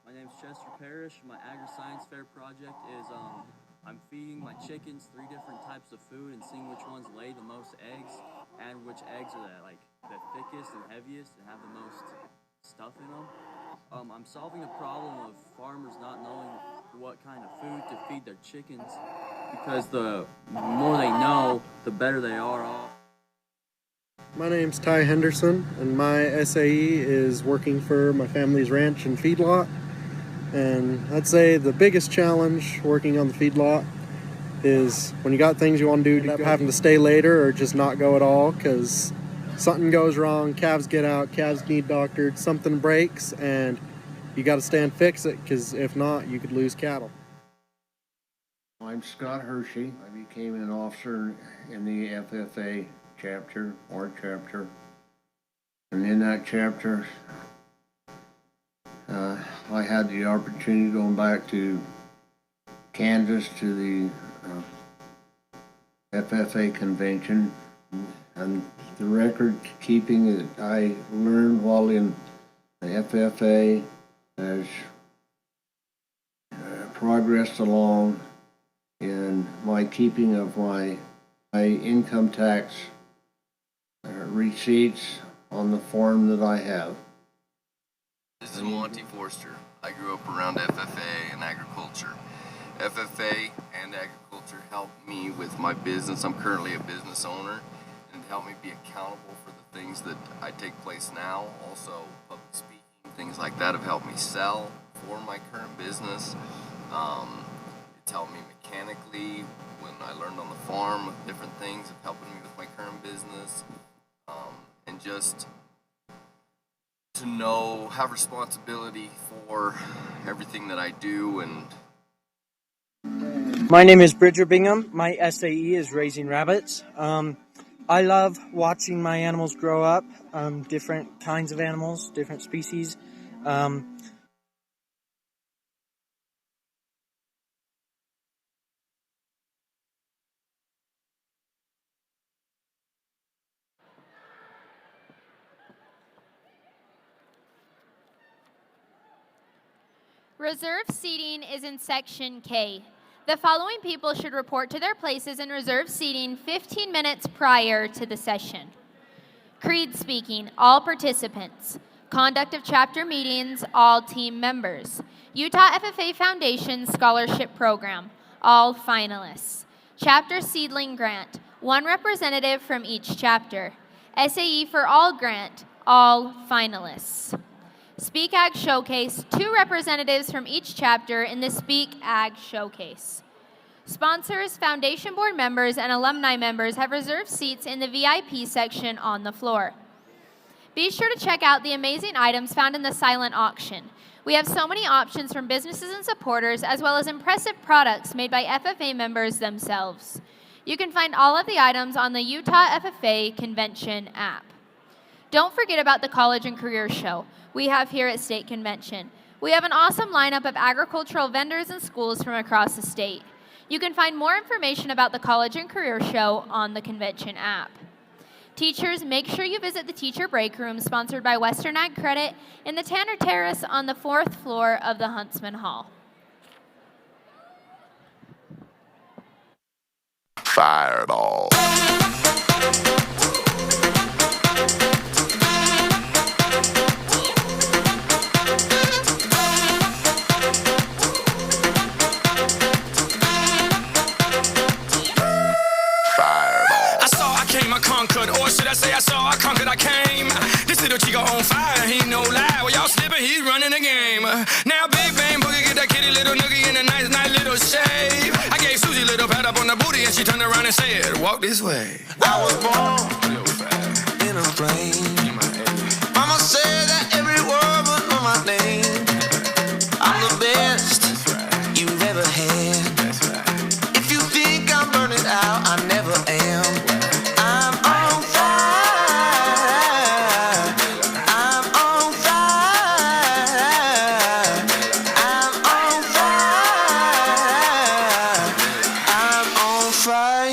my name's Chester Parrish. My agri-science fair project is I'm feeding my chickens 3 different types of food and seeing which ones lay the most eggs and which eggs are the thickest and heaviest and have the most stuff in them. I'm solving the problem of farmers not knowing what kind of food to feed their chickens because the more they know, the better they are off. My name's Ty Henderson, and my SAE is working for my family's ranch and feedlot. And I'd say the biggest challenge working on the feedlot is when you got things you want to do, you end up having to stay later or just not go at all because something goes wrong, calves get out, calves need doctored, something breaks, and you got to stay and fix it because if not, you could lose cattle. I'm Scott Hershey. I became an officer in the FFA chapter, and in that chapter I had the opportunity going back to Kansas to the FFA convention, and the record keeping that I learned while in the FFA has progressed along in my keeping of my income tax receipts on the farm that I have. This is Monty Forster. I grew up around FFA and agriculture. FFA and agriculture helped me with my business. I'm currently a business owner, and helped me be accountable for the things that I take place now. Also, public speaking, things like that have helped me sell for my current business. It's helped me mechanically when I learned on the farm with different things, have helped me with my current business, and just to have responsibility for everything that I do. And my name is Bridger Bingham. My SAE is raising rabbits. I love watching my animals grow up, different kinds of animals, different species. Reserved seating is in Section K. The following people should report to their places in reserved seating 15 minutes prior to the session. Creed speaking, all participants. Conduct of chapter meetings, all team members. Utah FFA Foundation Scholarship Program, all finalists. Chapter Seedling Grant, 1 representative from each chapter. SAE for All Grant, all finalists. Speak Ag Showcase, 2 representatives from each chapter in the Speak Ag Showcase. Sponsors, foundation board members, and alumni members have reserved seats in the VIP section on the floor. Be sure to check out the amazing items found in the silent auction. We have so many options from businesses and supporters, as well as impressive products made by FFA members themselves. You can find all of the items on the Utah FFA Convention app. Don't forget about the College and Career Show we have here at State Convention. We have an awesome lineup of agricultural vendors and schools from across the state. You can find more information about the College and Career Show on the Convention app. Teachers, make sure you visit the teacher break room sponsored by Western Ag Credit in the Tanner Terrace on the 4th floor of the Huntsman Hall. Fireball. I conquered, I came. This little chico on fire, he no lie. Well, y'all slipping, he's running the game. Now Big Bang Boogie get that kitty little noogie in a nice little shave. I gave Susie a little pat up on the booty and she turned around and said, walk this way. I was born in a plane. Mama said that every word would know my name. I'm the best you've ever had. If you think I'm burning out, I never am. I'm on fire. I'm on fire. I'm on fire. I'm on fire.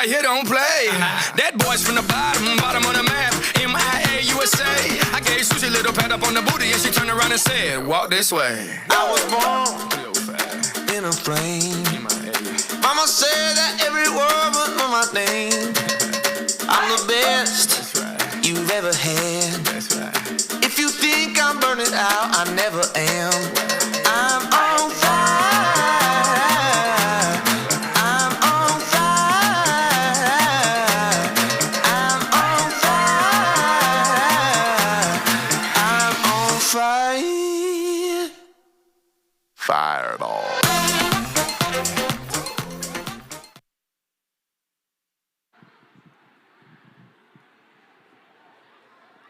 right here don't play. That boy's from the bottom of the map. MIA, USA. I gave Susie a little pat up on the booty and she turned around and said, walk this way. I was born in a flame. Mama said that every word would know my name. I'm the best you've ever had. If you think I'm burning out, I never am. I'm on fire. I'm on fire. I'm on fire. I'm on fire. Fireball.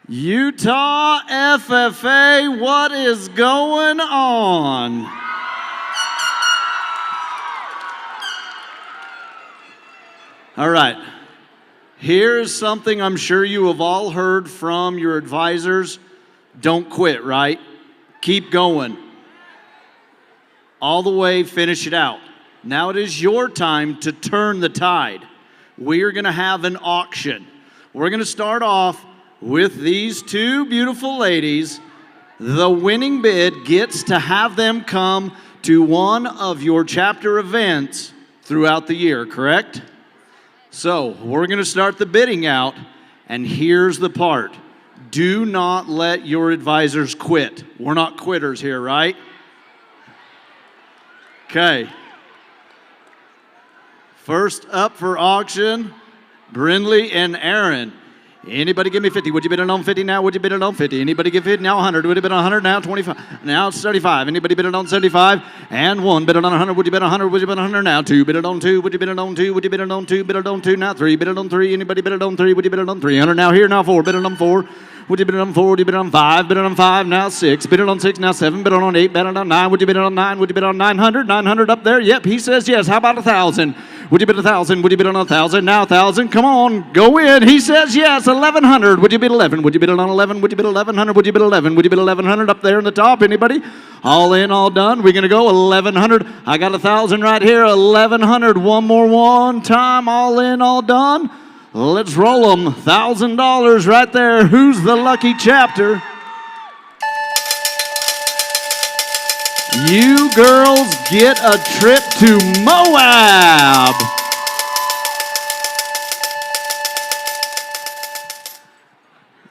Utah FFA, what is going on? All right, here's something I'm sure you have all heard from your advisors. Don't quit, right? Keep going. All the way, finish it out. Now it is your time to turn the tide. We are gonna have an auction. We're gonna start off with these two beautiful ladies. The winning bid gets to have them come to one of your chapter events throughout the year, correct? So we're going to start the bidding out, and here's the part. Do not let your advisors quit. We're not quitters here, right? Okay. First up for auction, Brindley and Aaron. Anybody give me 50? Would you bid it on 50 now? Would you bid it on 50? Anybody give it now 100? Would you bid on 100 now? 25. Now it's 35. Anybody bid it on 75? And 1. Bid it on 100. Would you bid on 100? Would you bid on 100 now? 2. Bid it on 2. Would you bid it on 2? Would you bid it on 2? Bid it on 2 now. 3. Bid it on 3. Anybody bid it on 3? Would you bid it on 300 now? Here now 4. Bid it on 4. Would you bid it on 4? Would you bid it on 5? Bid it on 5 now 6. Bid it on 6 now 7. Bid it on 8. Bid it on 9. Would you bid it on 9? Would you bid it on 900? 900 up there. Yep, he says yes. How about 1,000? Would you bid 1,000? Would you bid on 1,000? Now 1,000. Come on, go in. He says yes. 1,100. Would you bid 11? Would you bid it on 11? Would you bid 1,100? Would you bid 11? Would you bid 1,100 up there in the top? Anybody? All in, all done. We're gonna go 1,100. I got 1,000 right here. 1,100. One more one time. All in, all done. Let's roll them. $1,000 right there. Who's the lucky chapter? You girls get a trip to Moab.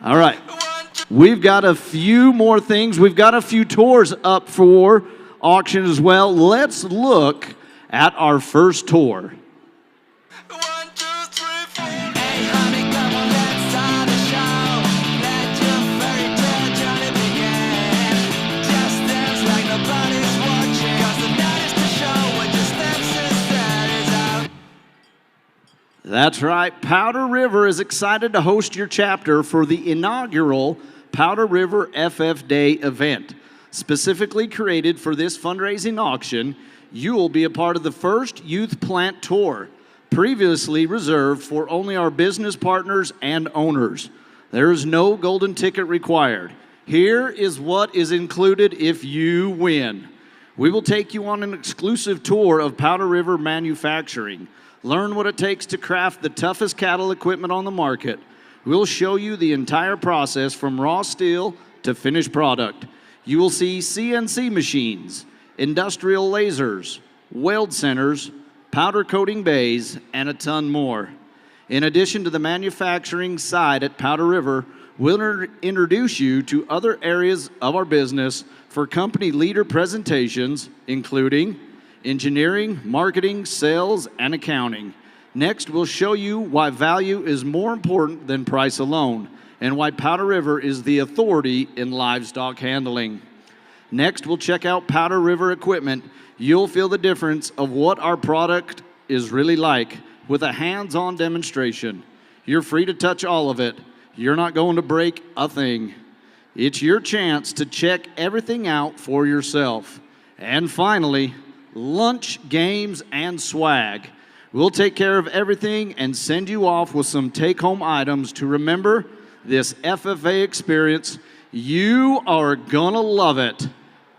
All right. We've got a few more things. We've got a few tours up for auction as well. Let's look at our first tour. That's right. Powder River is excited to host your chapter for the inaugural Powder River FF Day event. Specifically created for this fundraising auction, you will be a part of the first Youth Plant Tour, previously reserved for only our business partners and owners. There is no golden ticket required. Here is what is included if you win. We will take you on an exclusive tour of Powder River manufacturing. Learn what it takes to craft the toughest cattle equipment on the market. We'll show you the entire process from raw steel to finished product. You will see CNC machines, industrial lasers, weld centers, powder coating bays, and a ton more. In addition to the manufacturing side at Powder River, we'll introduce you to other areas of our business for company leader presentations, including engineering, marketing, sales, and accounting. Next, we'll show you why value is more important than price alone, and why Powder River is the authority in livestock handling. Next, we'll check out Powder River equipment. You'll feel the difference of what our product is really like with a hands-on demonstration. You're free to touch all of it. You're not going to break a thing. It's your chance to check everything out for yourself. And finally, lunch, games, and swag. We'll take care of everything and send you off with some take-home items to remember this FFA experience. You are gonna love it.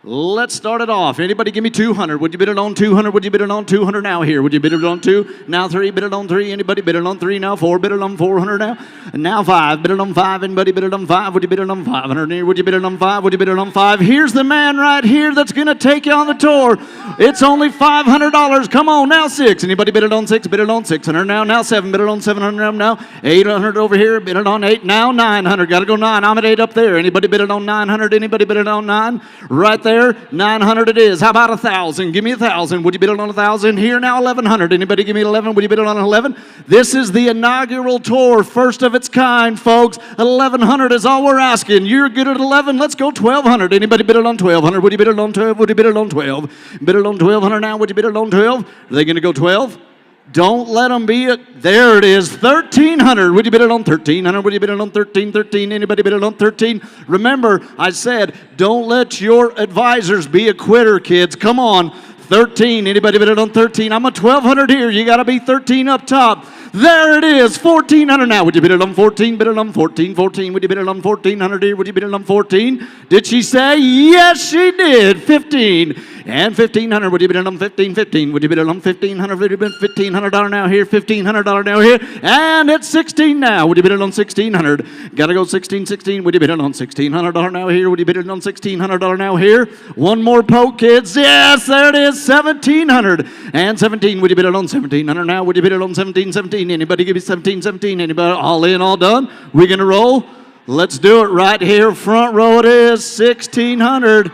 Let's start it off. Anybody give me 200? Would you bid it on 200? Would you bid it on 200 now here? Would you bid it on 2? Now 3, bid it on 3. Anybody bid it on 3 now? 4, bid it on 400 now. And now 5, bid it on 5. Anybody bid it on 5? Would you bid it on 500 here? Would you bid it on 5? Would you bid it on 5? Here's the man right here that's going to take you on the tour. It's only $500. Come on, now 6. Anybody bid it on 6? Bid it on 600 now. Now 7, bid it on 700 now. 800 over here, bid it on 8. Now 900. Got to go 9. I'm at 8 up there. Anybody bid it on 900? Anybody bid it on 9? Right there, 900 it is. How about 1,000? Give me 1,000. Would you bid it on 1,000? Here now, 1,100. Anybody give me 11? Would you bid it on 11? This is the inaugural tour, first of its kind, folks. 1,100 is all we're asking. You're good at 11. Let's go 1,200. Anybody bid it on 1,200? Would you bid it on 12? Would you bid it on 12? Bid it on 1,200 now. Would you bid it on 12? Are they going to go 12? Don't let them be it. There it is, 1,300. Would you bid it on 1,300? Would you bid it on 13? 13? Anybody bid it on 13? Remember, I said, don't let your advisors be a quitter, kids. Come on, 13. Anybody bid it on 13? I'm a 1,200 here. You got to be 13 up top. There it is, 1,400 now. Would you bid it on 14? Bid it on 14. 14. Would you bid it on 1,400 here? Would you bid it on 14? Did she say? Yes, she did. 15. And 1,500, would you bid it on 15? 15, would you bid it on 1,500? Would you bid $1,500 now here? $1,500 now here? And it's 16 now. Would you bid it on 1,600? Got to go 16, 16. Would you bid it on $1,600 now here? Would you bid it on $1,600 now here? One more poke, kids. Yes, there it is, 1,700. And 17, would you bid it on 1,700 now? Would you bid it on 17, 17? Anybody give me 17, 17? Anybody all in, all done? We're going to roll? Let's do it right here. Front row it is, 1,600.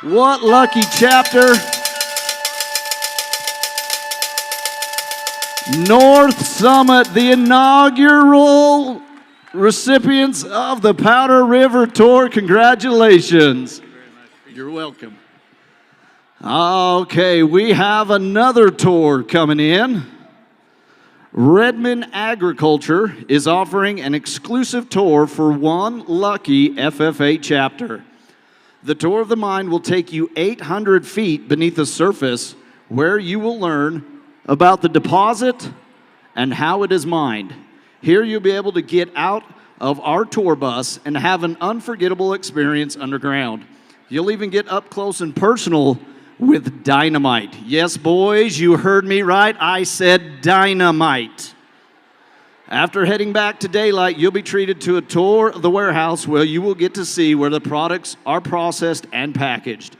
What lucky chapter. North Summit, the inaugural recipients of the Powder River Tour. Congratulations. You're welcome. Okay, we have another tour coming in. Redmond Agriculture is offering an exclusive tour for one lucky FFA chapter. The tour of the mine will take you 800 feet beneath the surface, where you will learn about the deposit and how it is mined. Here you'll be able to get out of our tour bus and have an unforgettable experience underground. You'll even get up close and personal with dynamite. Yes, boys, you heard me right. I said dynamite. After heading back to daylight, you'll be treated to a tour of the warehouse where you will get to see where the products are processed and packaged.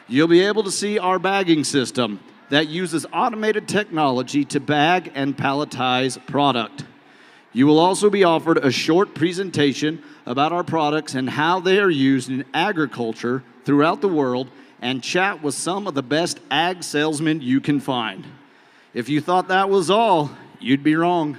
You'll be able to see our bagging system that uses automated technology to bag and palletize product. You will also be offered a short presentation about our products and how they are used in agriculture throughout the world, and chat with some of the best ag salesmen you can find. If you thought that was all, you'd be wrong.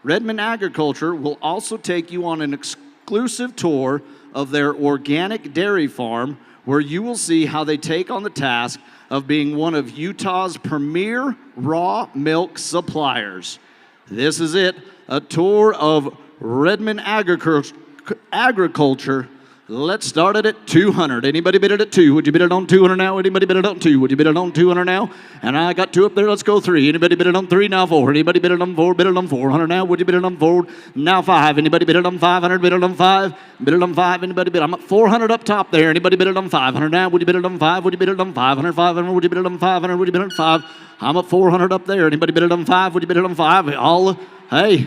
Redmond Agriculture will also take you on an exclusive tour of their organic dairy farm, where you will see how they take on the task of being one of Utah's premier raw milk suppliers. This is it, a tour of Redmond Agriculture. Let's start it at 200. Anybody bid it at 2? Would you bid it on 200 now? Anybody bid it on 2? Would you bid it on 200 now? And I got 2 up there. Let's go 3. Anybody bid it on 3? Now 4. Anybody bid it on 4? Bid it on 400 now? Would you bid it on 4? Now 5. Anybody bid it on 500? Bid it on 5. Bid it on 5. Anybody bid? I'm at 400 up top there. Anybody bid it on 500 now? Would you bid it on 5? Would you bid it on 500? 500? Would you bid it on 500? Would you bid it on 5? I'm at 400 up there. Anybody bid it on 5? Would you bid it on 5? Hey.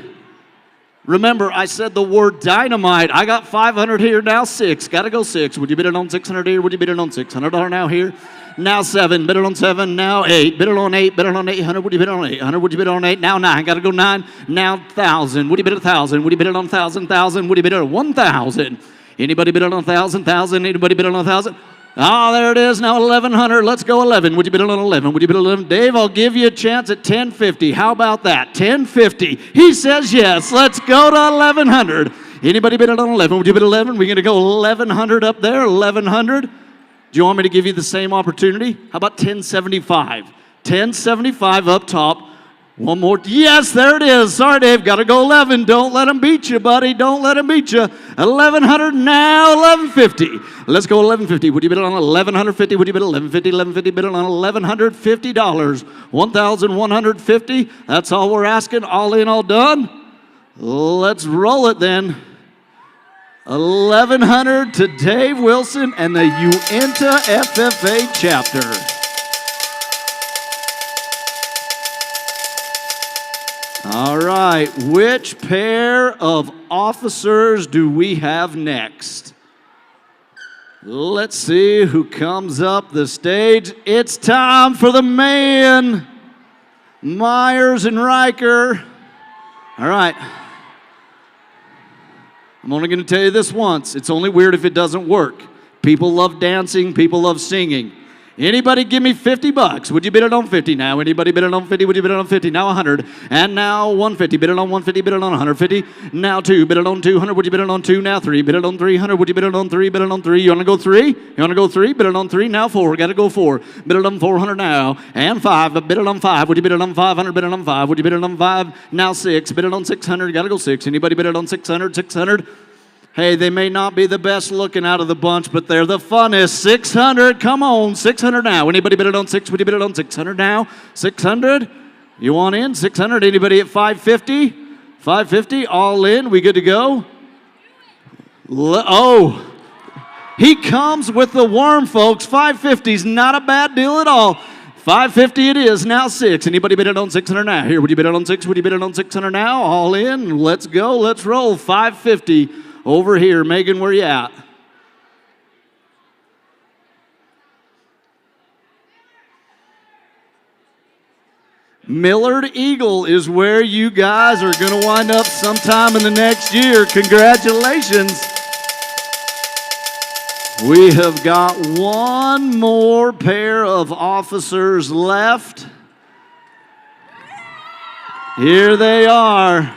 Remember, I said the word dynamite. I got 500 here, now 6. Got to go 6. Would you bid it on 600 here? Would you bid it on $600 now here? Now 7. Bid it on 7. Now 8. Bid it on 8. Bid it on 800. Would you bid it on 800? Would you bid it on 8? Now 9. Got to go 9. Now 1,000. Would you bid it 1,000? Would you bid it on 1,000? 1,000. Would you bid it on 1,000? Anybody bid it on 1,000? 1,000. Anybody bid it on 1,000? Oh, there it is. Now 1,100. Let's go 11. Would you bid it on 11? Would you bid it on 11? Dave, I'll give you a chance at 1050. How about that? 1050. He says yes. Let's go to 1,100. Anybody bid it on 11? Would you bid 11? We're going to go 1,100 up there. 1,100. Do you want me to give you the same opportunity? How about 1075? 1075 up top. One more. Yes, there it is. Sorry, Dave. Got to go 11. Don't let him beat you, buddy. Don't let him beat you. 1,100 now. 1,150. Let's go 1,150. Would you bid it on 1,150? Would you bid 1,150? 1,150. Bid it on $1,150. 1,150. That's all we're asking. All in, all done. Let's roll it then. $1,100 to Dave Wilson and the Uinta FFA chapter. All right, which pair of officers do we have next? Let's see who comes up the stage. It's time for the man, Myers and Riker. All right. I'm only going to tell you this once. It's only weird if it doesn't work. People love dancing. People love singing. Anybody give me $50? Would you bid it on 50 now? Anybody bid it on 50? Would you bid it on 50? Now 100. And now 150. Bid it on 150. Bid it on 150. Now 2. Bid it on 200. Would you bid it on 2? Now 3. Bid it on 300. Would you bid it on 3? Bid it on 3. You want to go 3? You want to go 3? Bid it on 3. Now 4. Got to go 4. Bid it on 400 now. And 5. Bid it on 5. Would you bid it on 500? Bid it on 5. Would you bid it on 5? Now 6. Bid it on 600. Got to go 6. Anybody bid it on 600? 600. Hey, they may not be the best looking out of the bunch, but they're the funnest. 600, come on, 600 now. Anybody bid it on 6? Would you bid it on 600 now? 600? You want in? 600? Anybody at 550? 550, all in, we good to go? Oh, he comes with the worm, folks. 550's not a bad deal at all. 550 it is, now 6. Anybody bid it on 600 now? Here, would you bid it on 6? Would you bid it on 600 now? All in, let's go, let's roll. 550. Over here, Megan, where you at? Millard Eagle is where you guys are going to wind up sometime in the next year. Congratulations. We have got one more pair of officers left. Here they are.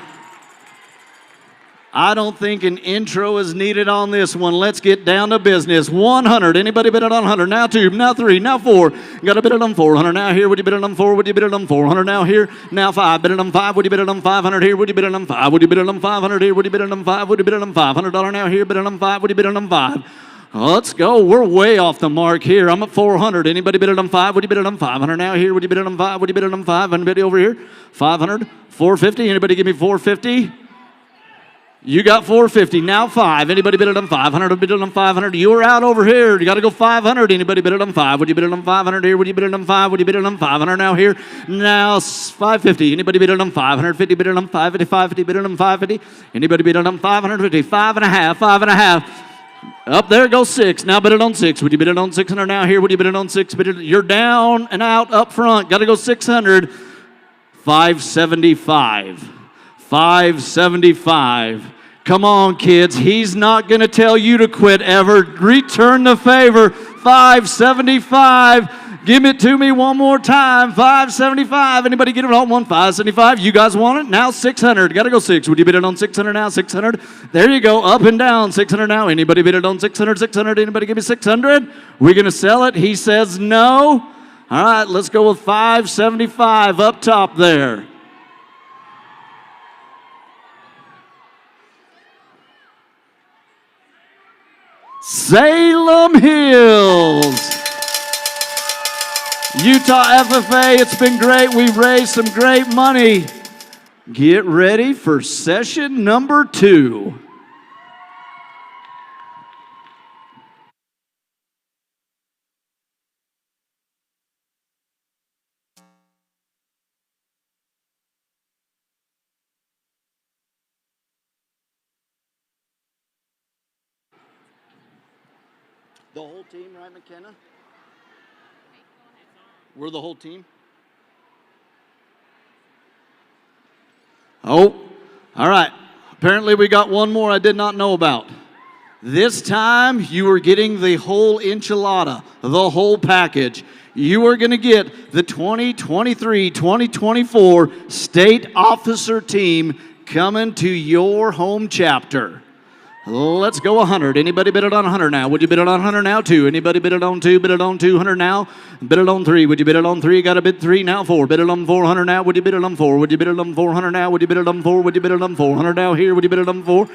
I don't think an intro is needed on this one. Let's get down to business. 100. Anybody bid it on 100? Now 2, now 3, now 4. Got to bid it on 400. Now here, would you bid it on 4? Would you bid it on 400? Now here, now 5. Bid it on 5. Would you bid it on 500? Here, would you bid it on 5? Would you bid it on 500? Here, would you bid it on 5? Would you bid it on $500? Now here, bid it on 5. Would you bid it on 5? Let's go. We're way off the mark here. I'm at 400. Anybody bid it on 5? Would you bid it on 500? Now here, would you bid it on 5? Would you bid it on 5? Anybody over here? 500? 450? Anybody give me 450? You got 450, now 5. Anybody bid it on 500? Bid it on 500. You were out over here. You got to go 500. Anybody bid it on 5? Would you bid it on 500 here? Would you bid it on 5? Would you bid it on 500 now here? Now 550. Anybody bid it on 550? Bid it on 550. 550. Bid it on 550. Anybody bid it on 550? 5.5. 5.5. Up there goes 6. Now bid it on 6. Would you bid it on 600 now here? Would you bid it on 6? You're down and out up front. Got to go 600. 575. 575. Come on, kids. He's not going to tell you to quit ever. Return the favor. 575. Give it to me one more time. 575. Anybody get it on one? 575. You guys want it? Now 600. Got to go 6. Would you bid it on 600 now? 600. There you go. Up and down. 600 now. Anybody bid it on 600? 600. Anybody give me 600? We're going to sell it. He says no. All right. Let's go with 575 up top there. Salem Hills. Utah FFA, it's been great. We've raised some great money. Get ready for session number 2. The whole team, right, McKenna? We're the whole team? Oh, all right. Apparently we got one more I did not know about. This time you are getting the whole enchilada, the whole package. You are going to get the 2023-2024 state officer team coming to your home chapter. Let's go 100. Anybody bid it on 100 now? Would you bid it on 100 now? 2. Anybody bid it on 2? Bid it on 200 now? Bid it on 3. Would you bid it on 3? Got to bid 3 now. 4. Bid it on 400 now? Would you bid it on 4? Would you bid it on 400 now? Would you bid it on 4? Would you bid it on 400 now? Here, would you bid it on 4?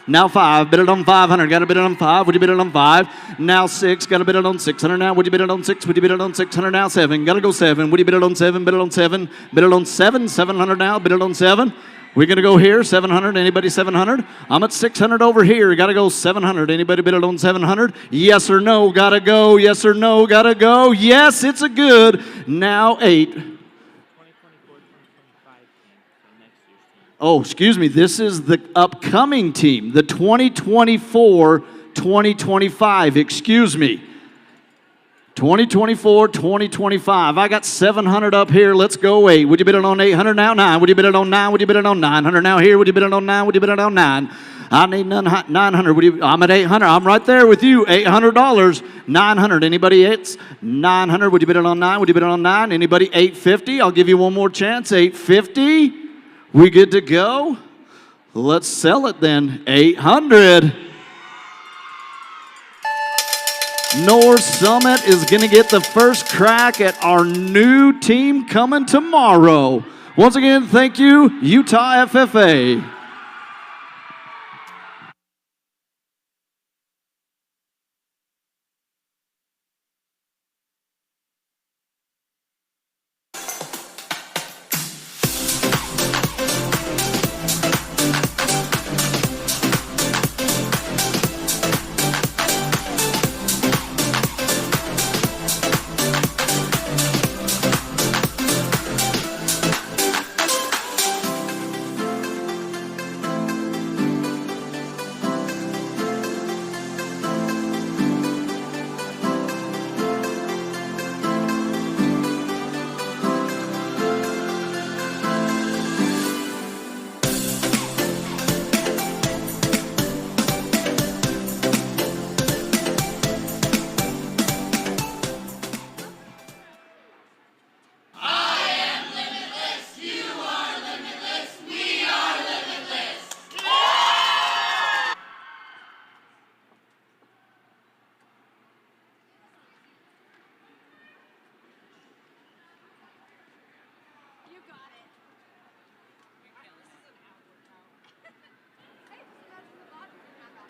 Now 5. Bid it on 500. Got to bid it on 5. Would you bid it on 5? Now 6. Got to bid it on 600 now. Would you bid it on 6? Would you bid it on 600 now? 7. Got to go 7. Would you bid it on 7? Bid it on 7. Bid it on 7. 700 now. Bid it on 7. We're going to go here, 700. Anybody 700? I'm at 600 over here. Got to go 700. Anybody bid it on 700? Yes or no? Got to go. Yes or no? Got to go. Yes, it's a good. Now 8. Oh, excuse me. This is the upcoming team, the 2024-2025. Excuse me. 2024-2025. I got 700 up here. Let's go 8. Would you bid it on 800 now? 9. Would you bid it on 9? Would you bid it on 900 now here? Would you bid it on 9? Would you bid it on 9? I need 900. I'm at 800. I'm right there with you. $800. 900. Anybody else? 900. Would you bid it on 9? Would you bid it on 9? Anybody 850? I'll give you one more chance. 850. We good to go? Let's sell it then. 800. North Summit is going to get the first crack at our new team coming tomorrow. Once again, thank you, Utah FFA.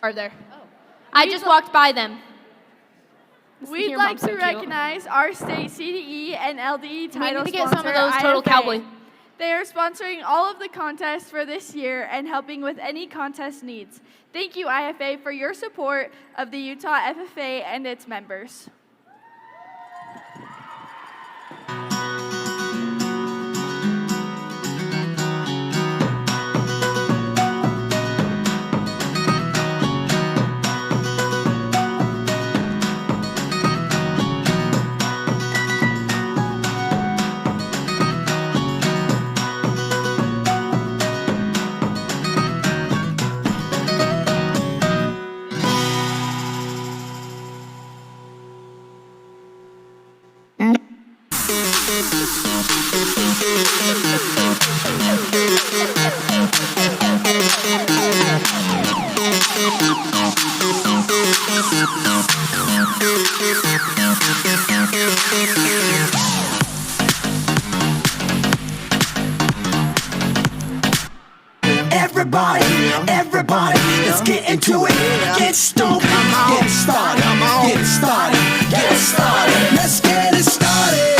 Are there? Oh. I just walked by them. We'd like to recognize our state CDE and LDE title sponsor, We need to get some of those Total IFA. Cowboy. They are sponsoring all of the contests for this year and helping with any contest needs. Thank you, IFA, for your support of the Utah FFA and its members. Everybody, let's get into it. Get stoked, get started, get started, get started. Let's get it started.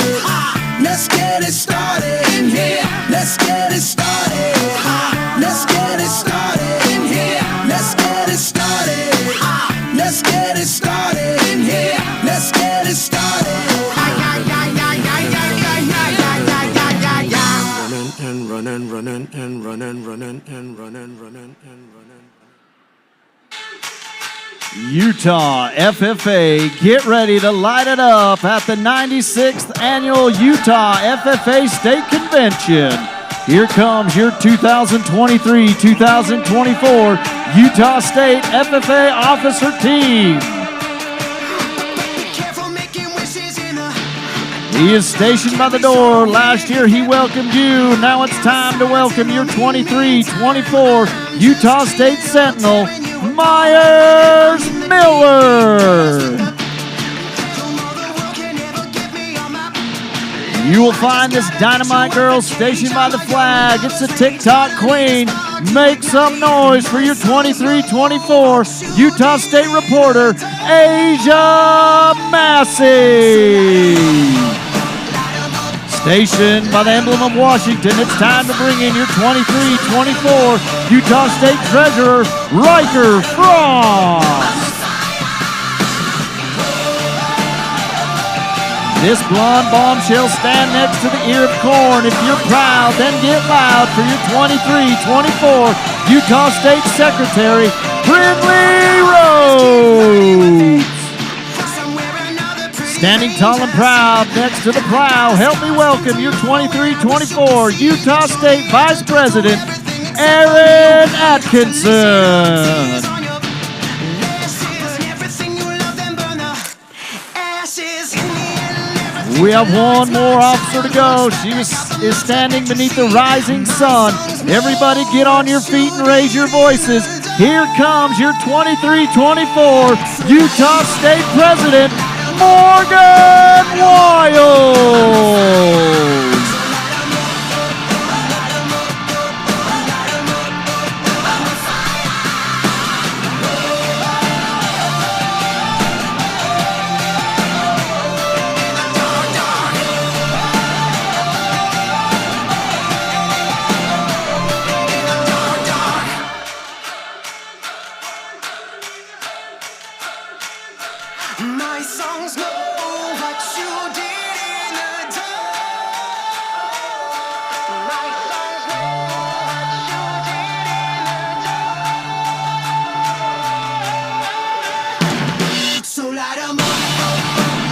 Let's get it started in here. Let's get it started. Let's get it started in here. Let's get it started. Let's get it started in here. Let's get it started. Running and running. Utah FFA, get ready to light it up at the 96th Annual Utah FFA State Convention. Here comes your 2023-2024 Utah State FFA Officer Team. He is stationed by the door. Last year he welcomed you. Now it's time to welcome your 23-24 Utah State Sentinel, Myers Miller. You will find this dynamite girl stationed by the flag. It's the TikTok queen. Make some noise for your 23-24 Utah State reporter, Asia Massey. Stationed by the emblem of Washington, it's time to bring in your 23-24 Utah State Treasurer, Riker Frost. This blonde bombshell stand next to the ear of corn. If you're proud, then get loud for your 23-24 Utah State Secretary, Brindley Rhodes. Standing tall and proud next to the plow, help me welcome your 23-24 Utah State Vice President, Aaron Atkinson. We have one more officer to go. She is standing beneath the rising sun. Everybody get on your feet and raise your voices. Here comes your 23-24 Utah State President, Morgan Wiles. My songs know what you did in the dark. My songs know what you did in the dark. So light 'em up,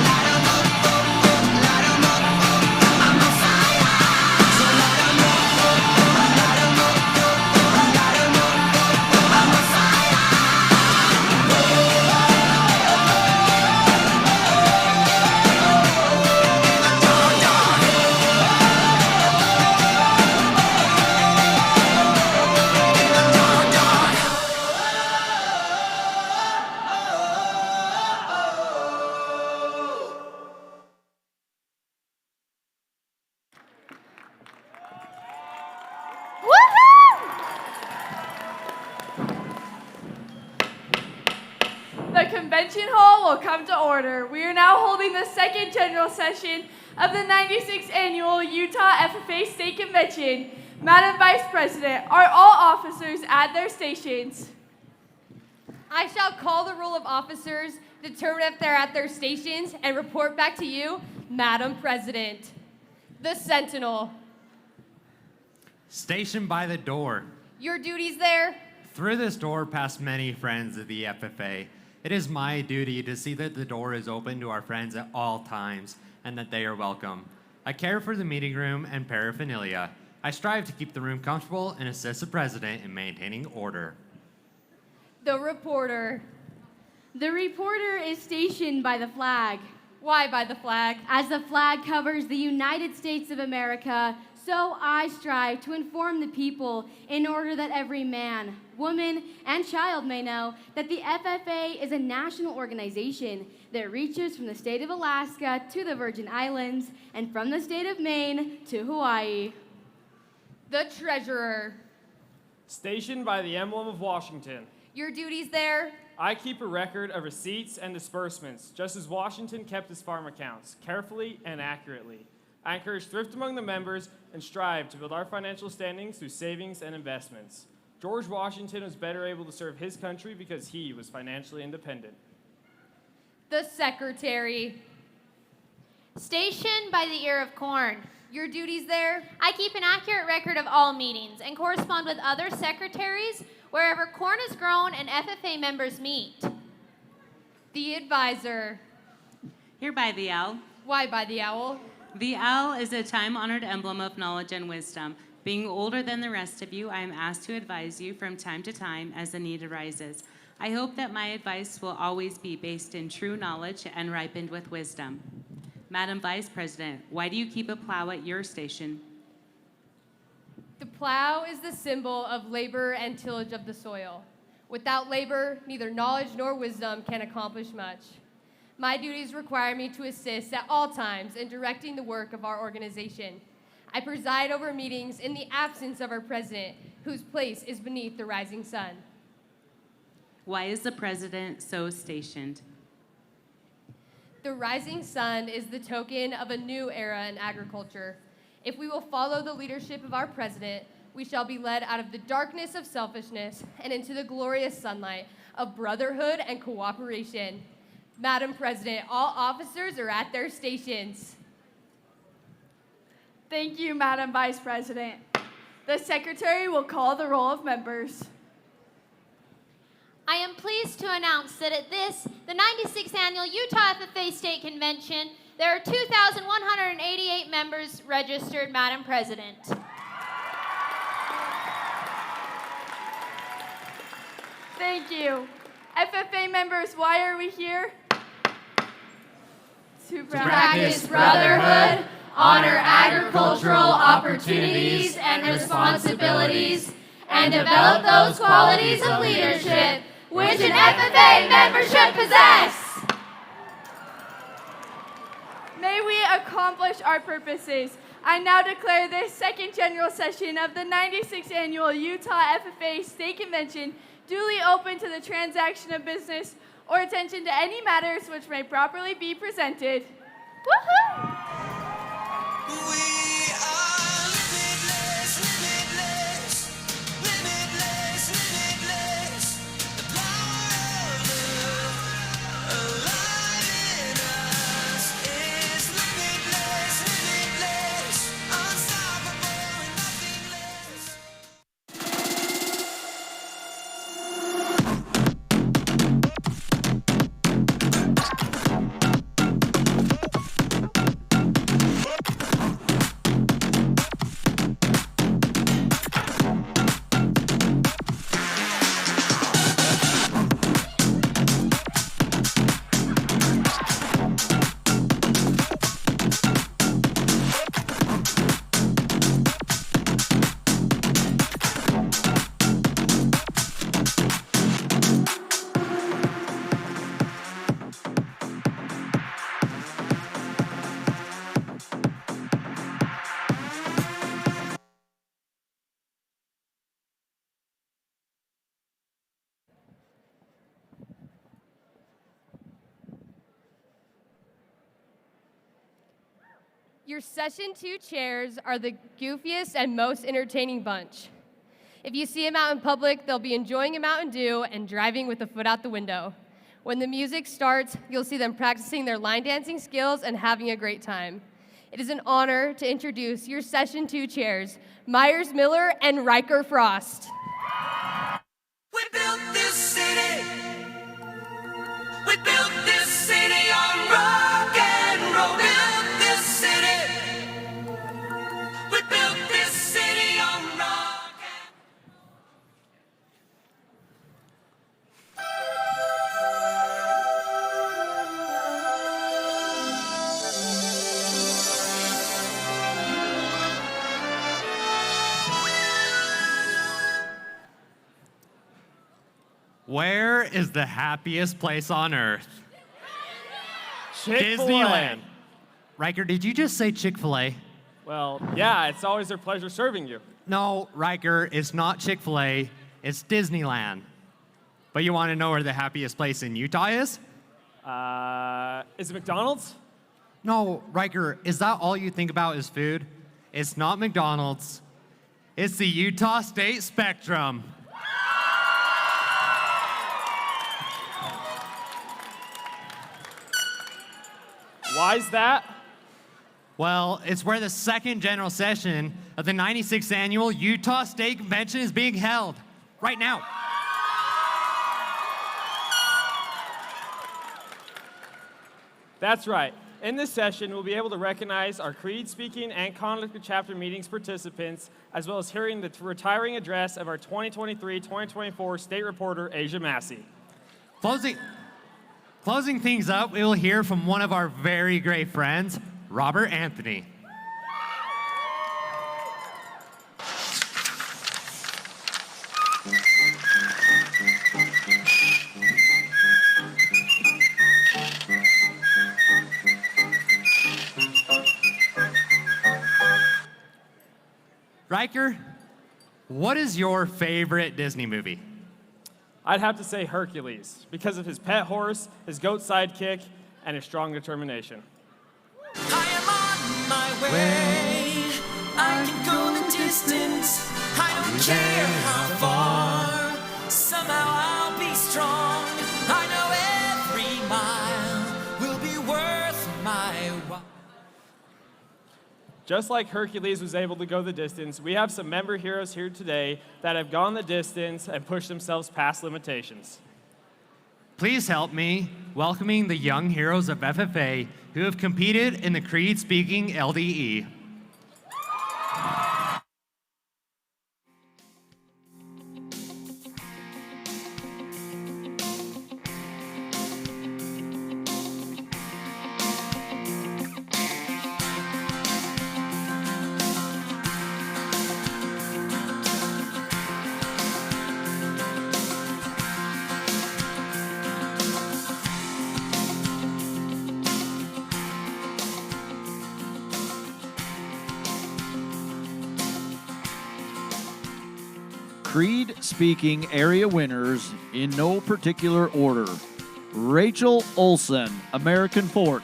light 'em up, light 'em up. I'm on fire. So light 'em up, light 'em up, light 'em up. I'm on fire. The convention hall will come to order. We are now holding the second general session of the 96th Annual Utah FFA State Convention. Madam Vice President, are all officers at their stations? I shall call the roll of officers, determine if they're at their stations, and report back to you, Madam President. The Sentinel. Stationed by the door. Your duties there? Through this door pass many friends of the FFA. It is my duty to see that the door is open to our friends at all times and that they are welcome. I care for the meeting room and paraphernalia. I strive to keep the room comfortable and assist the president in maintaining order. The Reporter. The reporter is stationed by the flag. Why by the flag? As the flag covers the United States of America, so I strive to inform the people in order that every man, woman, and child may know that the FFA is a national organization that reaches from the state of Alaska to the Virgin Islands and from the state of Maine to Hawaii. The Treasurer. Stationed by the emblem of Washington. Your duties there? I keep a record of receipts and disbursements, just as Washington kept his farm accounts, carefully and accurately. I encourage thrift among the members and strive to build our financial standings through savings and investments. George Washington was better able to serve his country because he was financially independent. The Secretary. Stationed by the ear of corn. Your duties there? I keep an accurate record of all meetings and correspond with other secretaries wherever corn is grown and FFA members meet. The Advisor. Here by the owl. Why by the owl? The owl is a time-honored emblem of knowledge and wisdom. Being older than the rest of you, I am asked to advise you from time to time as the need arises. I hope that my advice will always be based in true knowledge and ripened with wisdom. Madam Vice President, why do you keep a plow at your station? The plow is the symbol of labor and tillage of the soil. Without labor, neither knowledge nor wisdom can accomplish much. My duties require me to assist at all times in directing the work of our organization. I preside over meetings in the absence of our president, whose place is beneath the rising sun. Why is the president so stationed? The rising sun is the token of a new era in agriculture. If we will follow the leadership of our president, we shall be led out of the darkness of selfishness and into the glorious sunlight of brotherhood and cooperation. Madam President, all officers are at their stations. Thank you, Madam Vice President. The Secretary will call the roll of members. I am pleased to announce that at the 96th Annual Utah FFA State Convention, there are 2,188 members registered, Madam President. Thank you. FFA members, why are we here? To practice brotherhood, honor agricultural opportunities and responsibilities, and develop those qualities of leadership which an FFA member should possess. May we accomplish our purposes. I now declare this second general session of the 96th Annual Utah FFA State Convention duly open to the transaction of business or attention to any matters which may properly be presented. Woohoo! Your Session 2 chairs are the goofiest and most entertaining bunch. If you see them out in public, they'll be enjoying a Mountain Dew and driving with a foot out the window. When the music starts, you'll see them practicing their line dancing skills and having a great time. It is an honor to introduce your Session 2 chairs, Myers Miller and Riker Frost. We built this city. We built this city on rock and roll. Built this city. We built this city on rock and Where is the happiest place on earth? Chick-fil-A. Disneyland. Riker, did you just say Chick-fil-A? Well, yeah, it's always a pleasure serving you. No, Riker, it's not Chick-fil-A, it's Disneyland. But you want to know where the happiest place in Utah is? Is it McDonald's? No, Riker, is that all you think about is food? It's not McDonald's. It's the Utah State Spectrum. Why's that? Well, it's where the second general session of the 96th Annual Utah State Convention is being held right now. That's right. In this session, we'll be able to recognize our Creed speaking and Conflict of Chapter meetings participants, as well as hearing the retiring address of our 2023-2024 State Reporter, Asia Massey. Closing things up, we will hear from one of our very great friends, Robert Anthony. Riker, what is your favorite Disney movie? I'd have to say Hercules, because of his pet horse, his goat sidekick, and a strong determination. I am on my way. I can go the distance. I don't care how far. Somehow I'll be strong. I know every mile will be worth my while. Just like Hercules was able to go the distance, we have some member heroes here today that have gone the distance and pushed themselves past limitations. Please help me welcoming the young heroes of FFA who have competed in the Creed Speaking LDE. Creed Speaking area winners in no particular order. Rachel Olson, American Fork.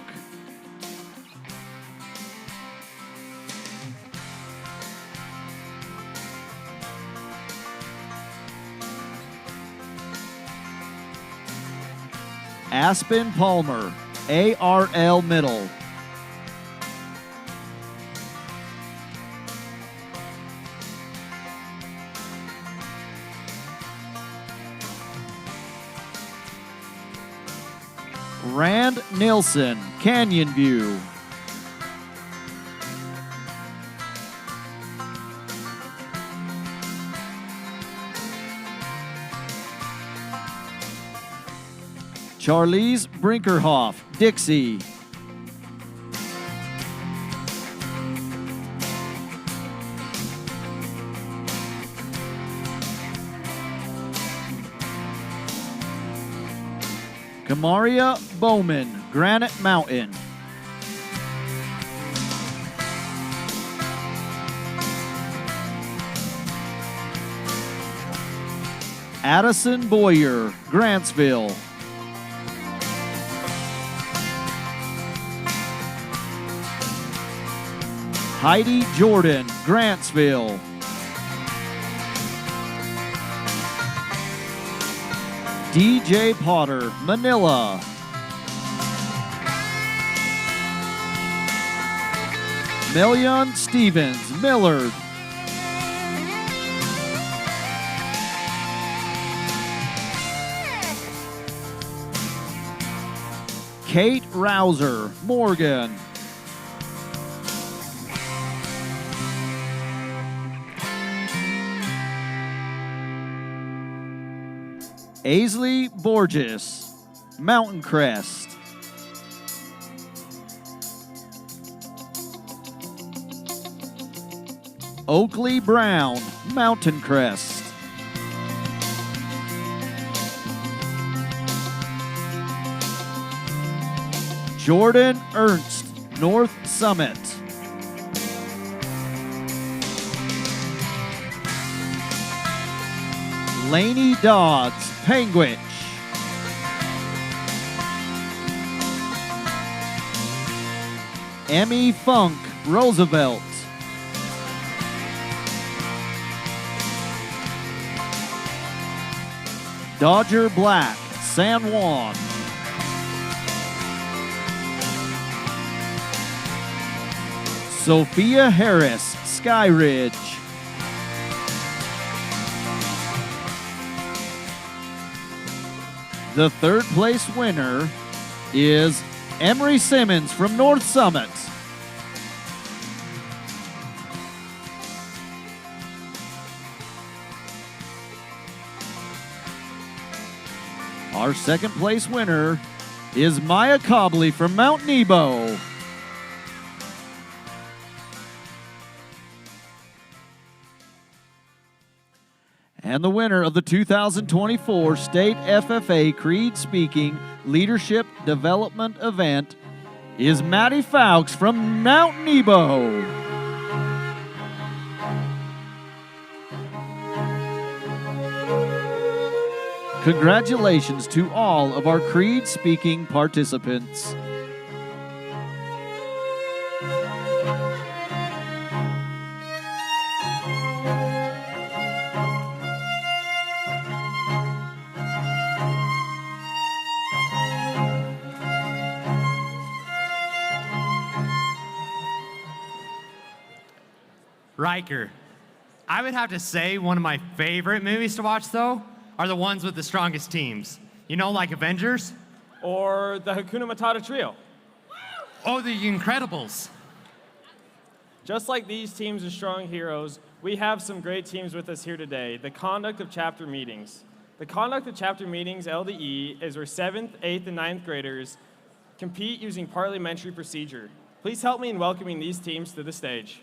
Aspen Palmer, ARL Middle. Rand Nilsson, Canyon View. Charlize Brinkerhoff, Dixie. Kamaria Bowman, Granite Mountain. Addison Boyer, Grantsville. Heidi Jordan, Grantsville. DJ Potter, Manila. Million Stevens, Millard. Kate Rouser, Morgan. Aisley Borges, Mountain Crest. Oakley Brown, Mountain Crest. Jordan Ernst, North Summit. Laney Dodds, Panguitch. Emmy Funk, Roosevelt. Dodger Black, San Juan. Sophia Harris, Sky Ridge. The third place winner is Emery Simmons from North Summit. Our second place winner is Maya Cobley from Mount Nebo. And the winner of the 2024 State FFA Creed Speaking Leadership Development Event is Maddie Fowkes from Mount Nebo. Congratulations to all of our Creed Speaking participants. Riker. I would have to say one of my favorite movies to watch, though, are the ones with the strongest teams. You know, like Avengers? Or the Hakuna Matata Trio. Oh, The Incredibles. Just like these teams of strong heroes, we have some great teams with us here today. The Conduct of Chapter Meetings. The Conduct of Chapter Meetings, LDE, is where 7th, 8th, and 9th graders compete using parliamentary procedure. Please help me in welcoming these teams to the stage.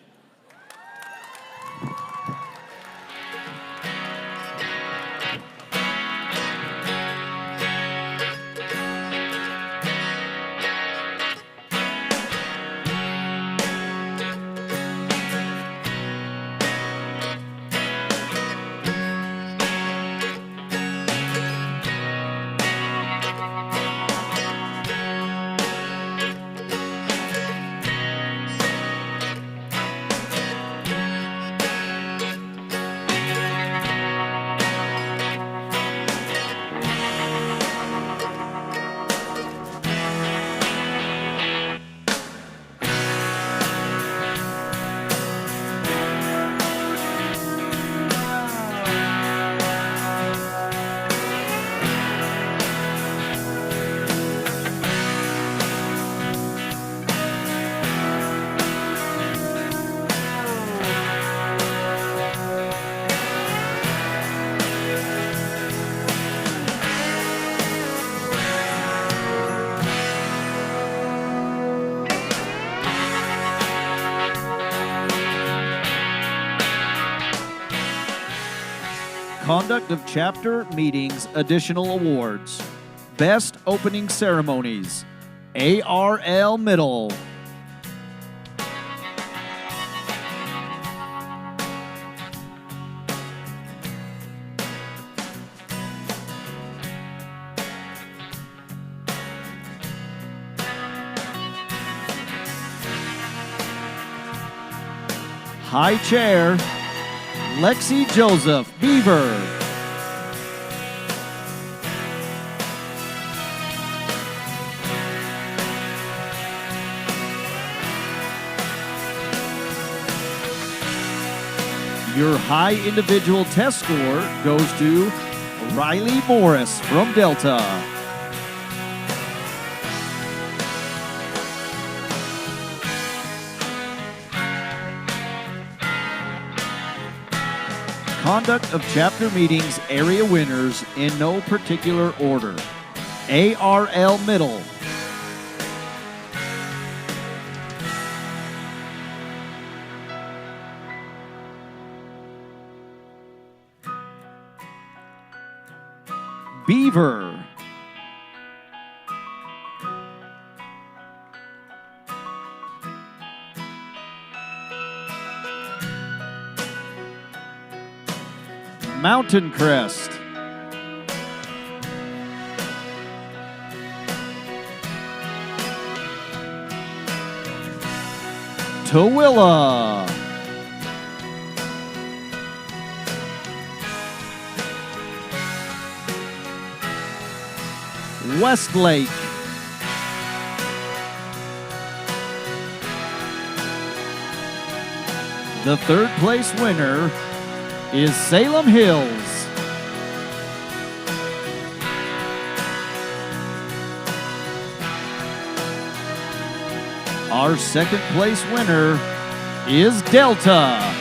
Conduct of Chapter Meetings Additional Awards. Best Opening Ceremonies. ARL Middle. High Chair, Lexi Joseph Beaver. Your high individual test score goes to Riley Morris from Delta. Conduct of Chapter Meetings area winners in no particular order. ARL Middle. Beaver. Mountain Crest. Tooele. Westlake. The third place winner is Salem Hills. Our second place winner is Delta.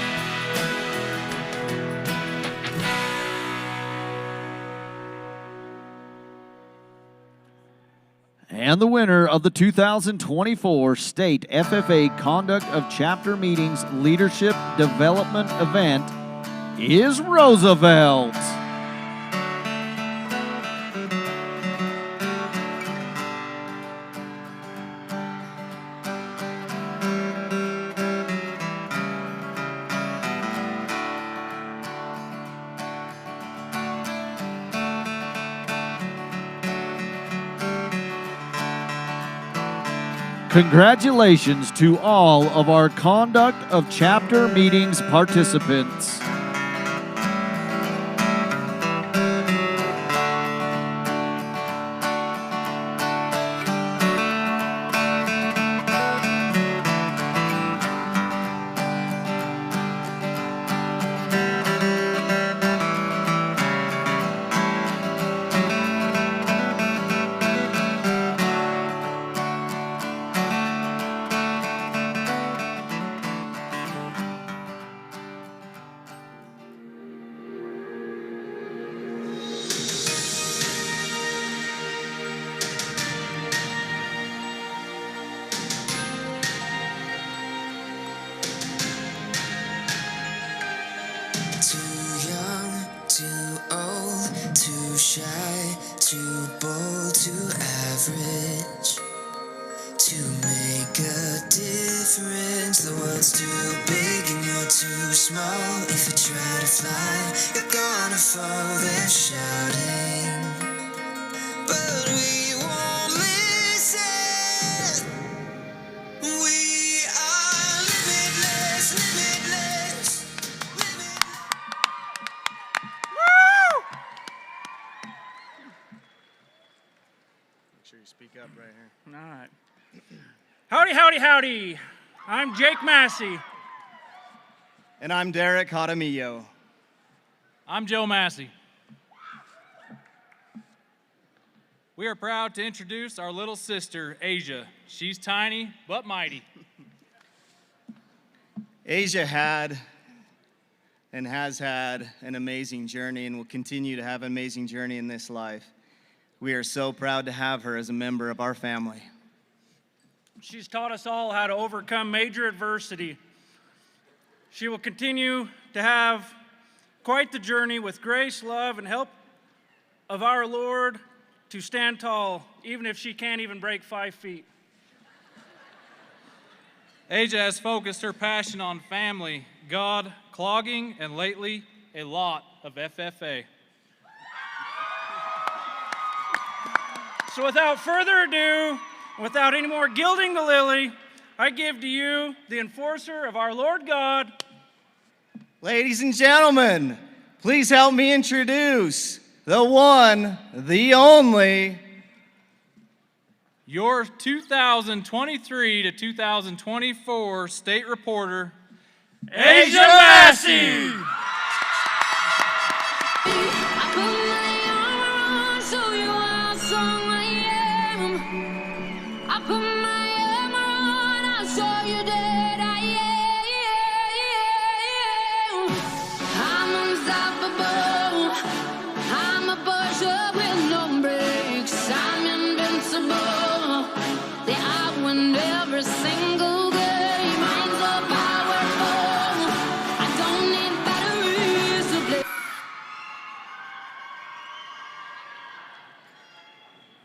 And the winner of the 2024 State FFA Conduct of Chapter Meetings Leadership Development Event is Roosevelt. Congratulations to all of our Conduct of Chapter Meetings participants. shy, too bold, too average to make a difference. The world's too big and you're too small. If you try to fly, you're gonna fall. They're shouting, but we won't listen. We are limitless, limitless. Make sure you speak up right here. All right. Howdy, howdy, howdy. I'm Jake Massey. And I'm Derek Jaramillo. I'm Joe Massey. We are proud to introduce our little sister, Asia. She's tiny but mighty. Asia had and has had an amazing journey and will continue to have an amazing journey in this life. We are so proud to have her as a member of our family. She's taught us all how to overcome major adversity. She will continue to have quite the journey with grace, love, and help of our Lord to stand tall, even if she can't even break 5 feet. Asia has focused her passion on family, God, clogging, and lately, a lot of FFA. So without further ado, without any more gilding the lily, I give to you the enforcer of our Lord God. Ladies and gentlemen, please help me introduce the one, the only, your 2023 to 2024 state reporter, Asia Massey.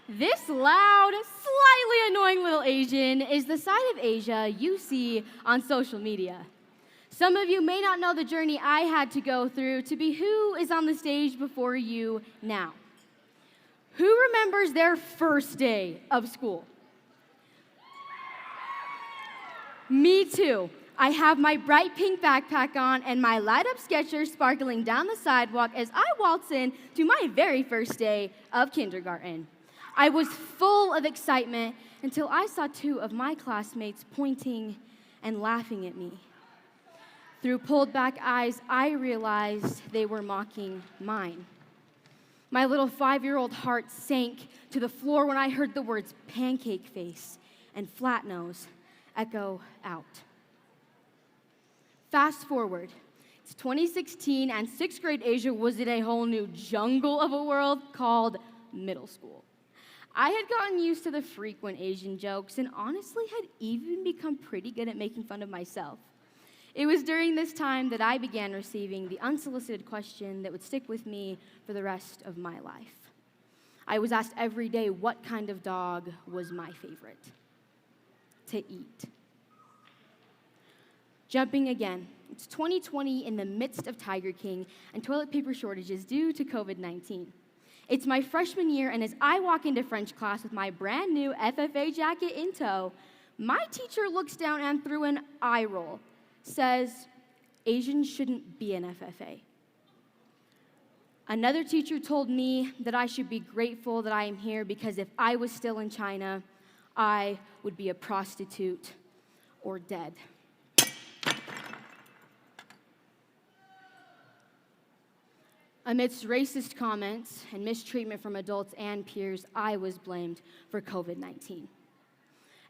This loud, slightly annoying little Asian is the side of Asia you see on social media. Some of you may not know the journey I had to go through to be who is on the stage before you now. Who remembers their first day of school? Me too. I have my bright pink backpack on and my light-up Skechers sparkling down the sidewalk as I waltz in to my very first day of kindergarten. I was full of excitement until I saw 2 of my classmates pointing and laughing at me. Through pulled back eyes, I realized they were mocking mine. My little 5-year-old heart sank to the floor when I heard the words pancake face and flat nose echo out. Fast forward, it's 2016 and 6th grade Asia was in a whole new jungle of a world called middle school. I had gotten used to the frequent Asian jokes and honestly had even become pretty good at making fun of myself. It was during this time that I began receiving the unsolicited question that would stick with me for the rest of my life. I was asked every day what kind of dog was my favorite to eat. Jumping again, it's 2020 in the midst of Tiger King and toilet paper shortages due to COVID-19. It's my freshman year, and as I walk into French class with my brand new FFA jacket in tow, my teacher looks down and through an eye roll says, Asians shouldn't be an FFA. Another teacher told me that I should be grateful that I am here because if I was still in China, I would be a prostitute or dead. Amidst racist comments and mistreatment from adults and peers, I was blamed for COVID-19.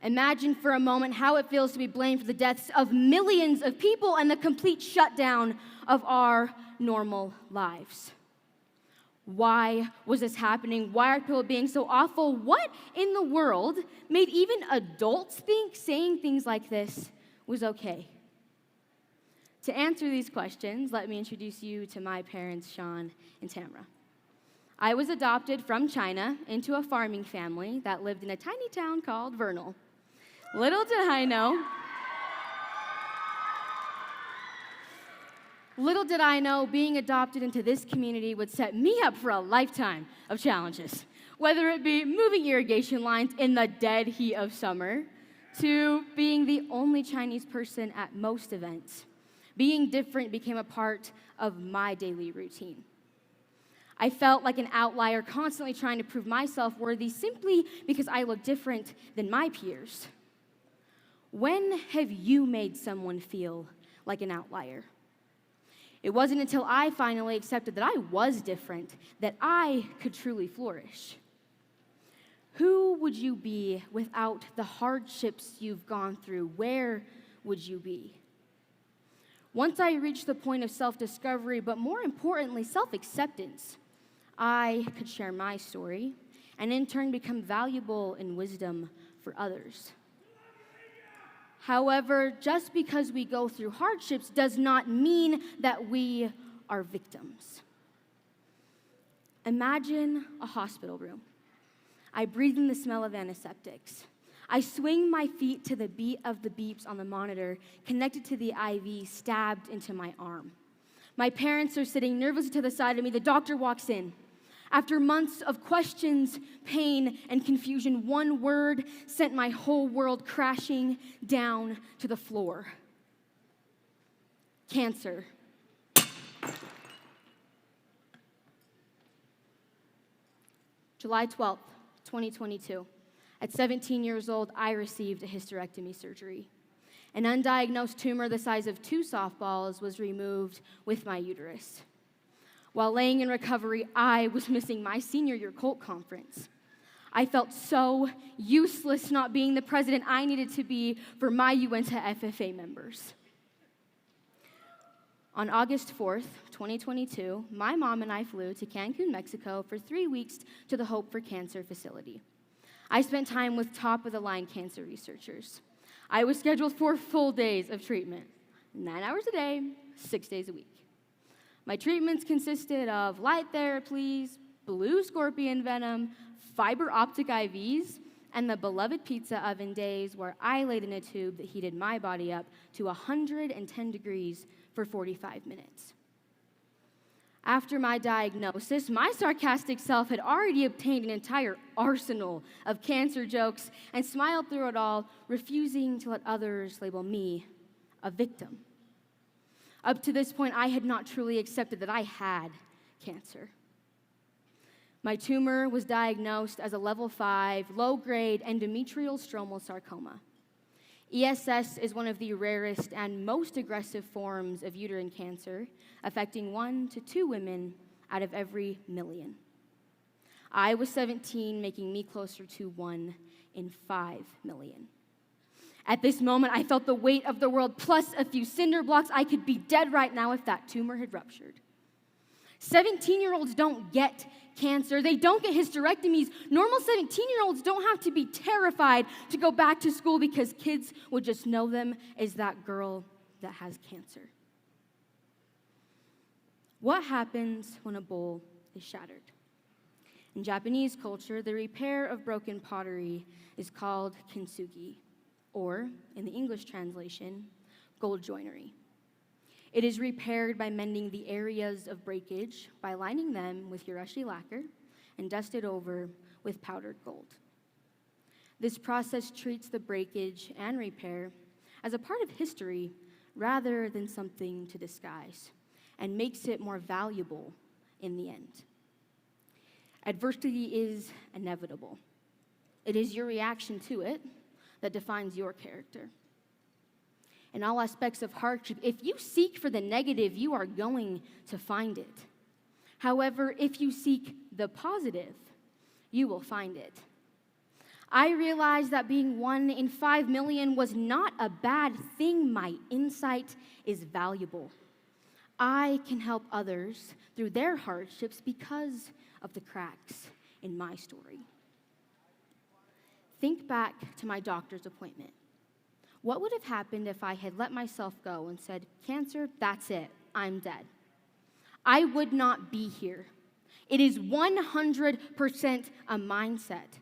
Imagine for a moment how it feels to be blamed for the deaths of millions of people and the complete shutdown of our normal lives. Why was this happening? Why are people being so awful? What in the world made even adults think saying things like this was okay? To answer these questions, let me introduce you to my parents, Sean and Tamara. I was adopted from China into a farming family that lived in a tiny town called Vernal. Little did I know, being adopted into this community would set me up for a lifetime of challenges, whether it be moving irrigation lines in the dead heat of summer, to being the only Chinese person at most events. Being different became a part of my daily routine. I felt like an outlier, constantly trying to prove myself worthy simply because I looked different than my peers. When have you made someone feel like an outlier? It wasn't until I finally accepted that I was different that I could truly flourish. Who would you be without the hardships you've gone through? Where would you be? Once I reached the point of self-discovery, but more importantly, self-acceptance, I could share my story and in turn become valuable in wisdom for others. However, just because we go through hardships does not mean that we are victims. Imagine a hospital room. I breathe in the smell of antiseptics. I swing my feet to the beat of the beeps on the monitor, connected to the IV stabbed into my arm. My parents are sitting nervously to the side of me. The doctor walks in. After months of questions, pain, and confusion, one word sent my whole world crashing down to the floor. Cancer. July 12th, 2022. At 17 years old, I received a hysterectomy surgery. An undiagnosed tumor the size of 2 softballs was removed with my uterus. While laying in recovery, I was missing my senior year cult conference. I felt so useless not being the president I needed to be for my Uinta FFA members. On August 4th, 2022, my mom and I flew to Cancun, Mexico for 3 weeks to the Hope for Cancer facility. I spent time with top-of-the-line cancer researchers. I was scheduled for full days of treatment, 9 hours a day, 6 days a week. My treatments consisted of light therapies, blue scorpion venom, fiber optic IVs, and the beloved pizza oven days where I laid in a tube that heated my body up to 110 degrees for 45 minutes. After my diagnosis, my sarcastic self had already obtained an entire arsenal of cancer jokes and smiled through it all, refusing to let others label me a victim. Up to this point, I had not truly accepted that I had cancer. My tumor was diagnosed as a level 5, low-grade endometrial stromal sarcoma. ESS is one of the rarest and most aggressive forms of uterine cancer, affecting 1 to 2 women out of every million. I was 17, making me closer to 1 in 5 million. At this moment, I felt the weight of the world plus a few cinder blocks. I could be dead right now if that tumor had ruptured. 17-year-olds don't get cancer. They don't get hysterectomies. Normal 17-year-olds don't have to be terrified to go back to school because kids would just know them as that girl that has cancer. What happens when a bowl is shattered? In Japanese culture, the repair of broken pottery is called kintsugi, or, in the English translation, gold joinery. It is repaired by mending the areas of breakage by lining them with Hiroshi lacquer and dusted over with powdered gold. This process treats the breakage and repair as a part of history rather than something to disguise and makes it more valuable in the end. Adversity is inevitable. It is your reaction to it that defines your character. In all aspects of hardship, if you seek for the negative, you are going to find it. However, if you seek the positive, you will find it. I realized that being 1 in 5 million was not a bad thing. My insight is valuable. I can help others through their hardships because of the cracks in my story. Think back to my doctor's appointment. What would have happened if I had let myself go and said, "Cancer, that's it, I'm dead"? I would not be here. It is 100% a mindset.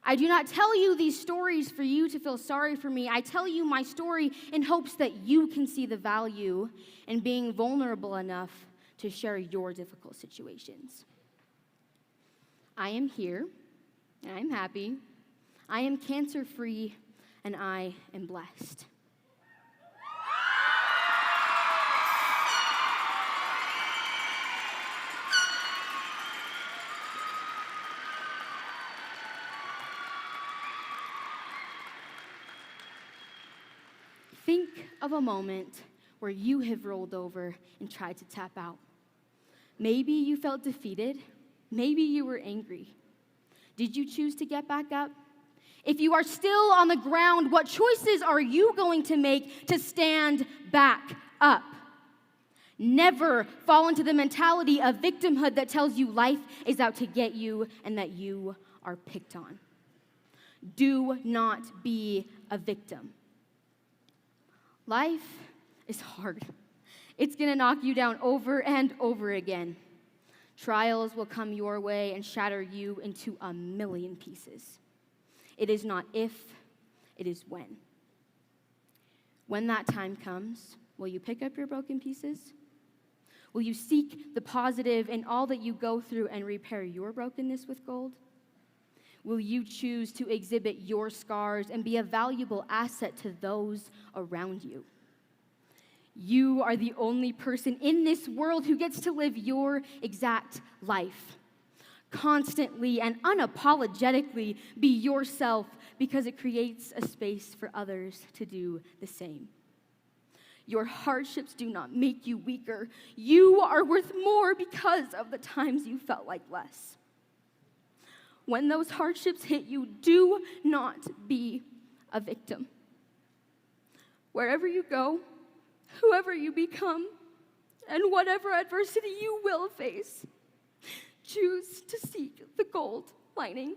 I do not tell you these stories for you to feel sorry for me. I tell you my story in hopes that you can see the value in being vulnerable enough to share your difficult situations. I am here, and I'm happy. I am cancer-free, and I am blessed. Think of a moment where you have rolled over and tried to tap out. Maybe you felt defeated. Maybe you were angry. Did you choose to get back up? If you are still on the ground, what choices are you going to make to stand back up? Never fall into the mentality of victimhood that tells you life is out to get you and that you are picked on. Do not be a victim. Life is hard. It's going to knock you down over and over again. Trials will come your way and shatter you into a million pieces. It is not if, it is when. When that time comes, will you pick up your broken pieces? Will you seek the positive in all that you go through and repair your brokenness with gold? Will you choose to exhibit your scars and be a valuable asset to those around you? You are the only person in this world who gets to live your exact life. Constantly and unapologetically be yourself because it creates a space for others to do the same. Your hardships do not make you weaker. You are worth more because of the times you felt like less. When those hardships hit you, do not be a victim. Wherever you go, whoever you become, and whatever adversity you will face, choose to seek the gold lining.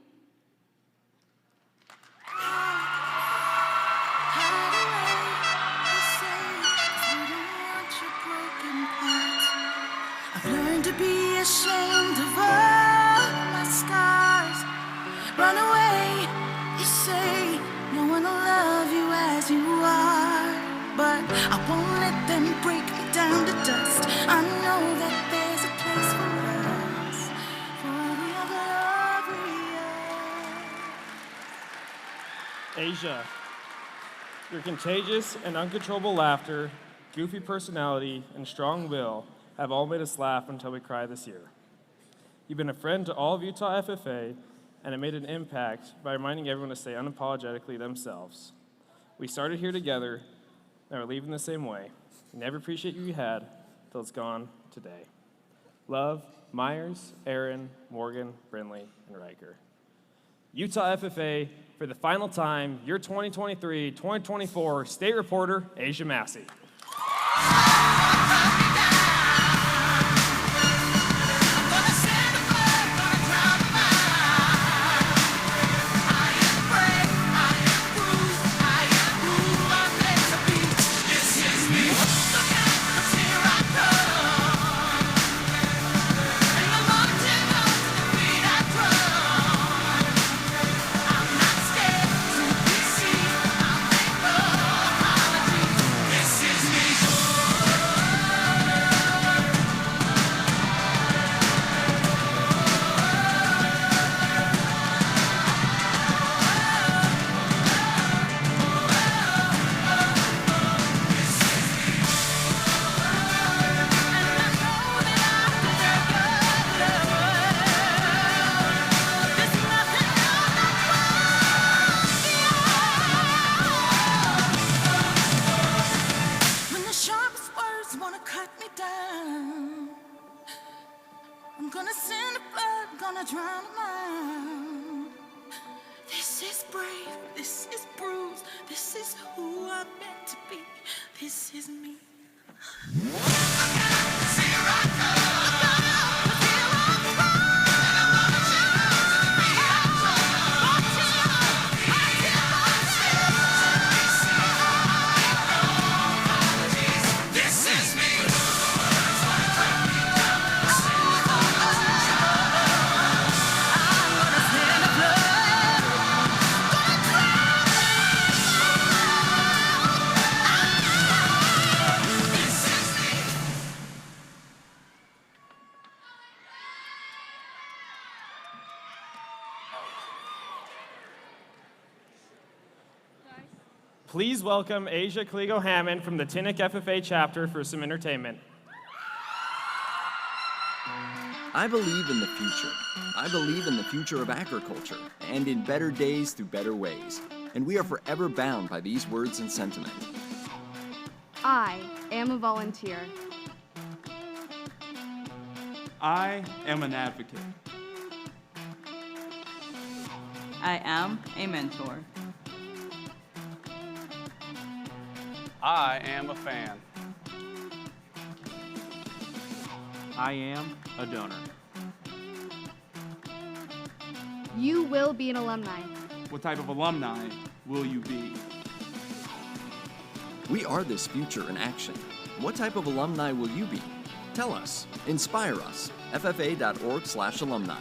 I've learned to be ashamed of all my scars. Run away, you say, no one will love you as you are. But I won't let them break me down to dust. I know that there's a place for us, for we are glorious. Asia, your contagious and uncontrollable laughter, goofy personality, and strong will have all made us laugh until we cry this year. You've been a friend to all of Utah FFA, and it made an impact by reminding everyone to stay unapologetically themselves. We started here together, and we're leaving the same way. Never appreciate you had till it's gone today. Love, Myers, Aaron, Morgan, Brindley, and Riker. Utah FFA, for the final time, your 2023-2024 state reporter, Asia Massey. Please welcome Asia Kligo-Hammond from the Tinnick FFA chapter for some entertainment. I believe in the future. I believe in the future of agriculture and in better days through better ways. And we are forever bound by these words and sentiment. I am a volunteer. I am an advocate. I am a mentor. I am a fan. I am a donor. You will be an alumni. What type of alumni will you be? We are this future in action. What type of alumni will you be? Tell us. Inspire us. FFA.org/alumni.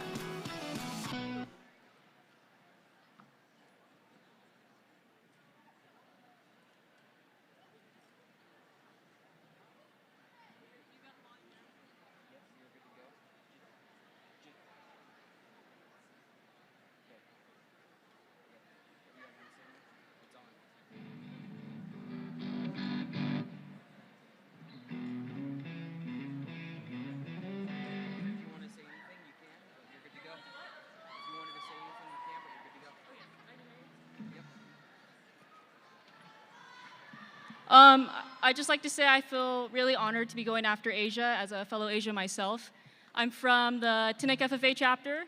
I'd just like to say I feel really honored to be going after Asia as a fellow Asia myself. I'm from the Tinnick FFA chapter.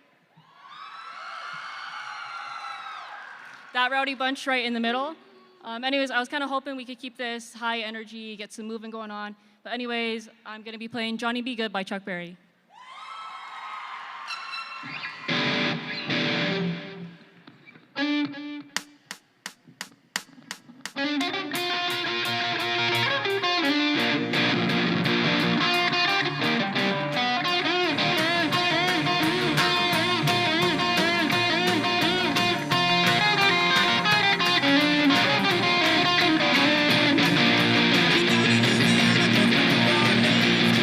That rowdy bunch right in the middle. Anyways, I was kind of hoping we could keep this high energy, get some movement going on. But anyways, I'm going to be playing Johnny Be Good by Chuck Berry.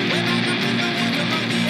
Way back up in the woods among the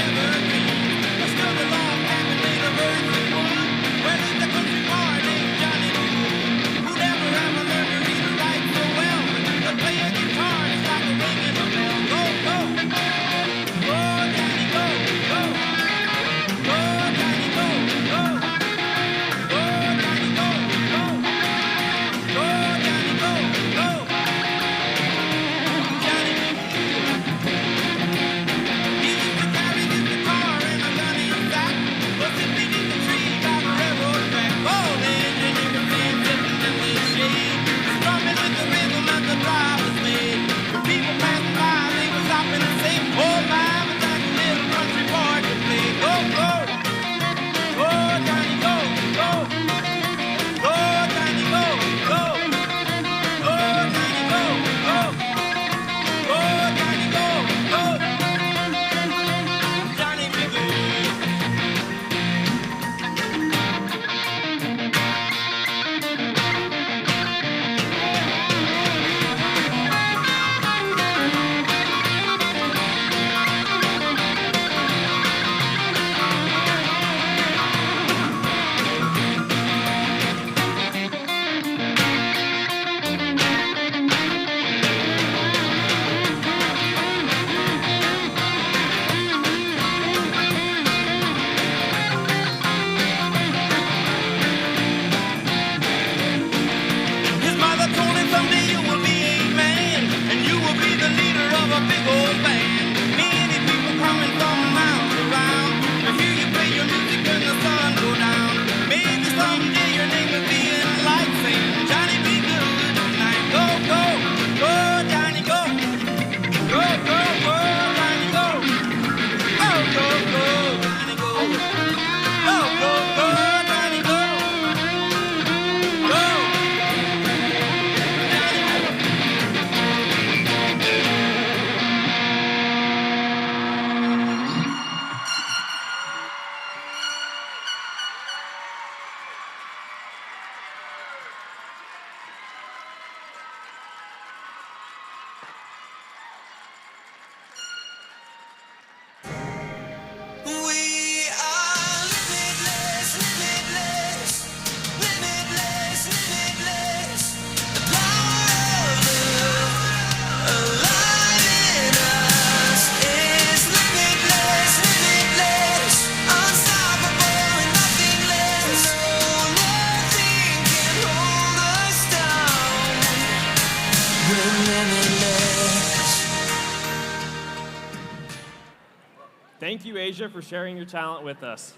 Thank you, Asia, for sharing your talent with us.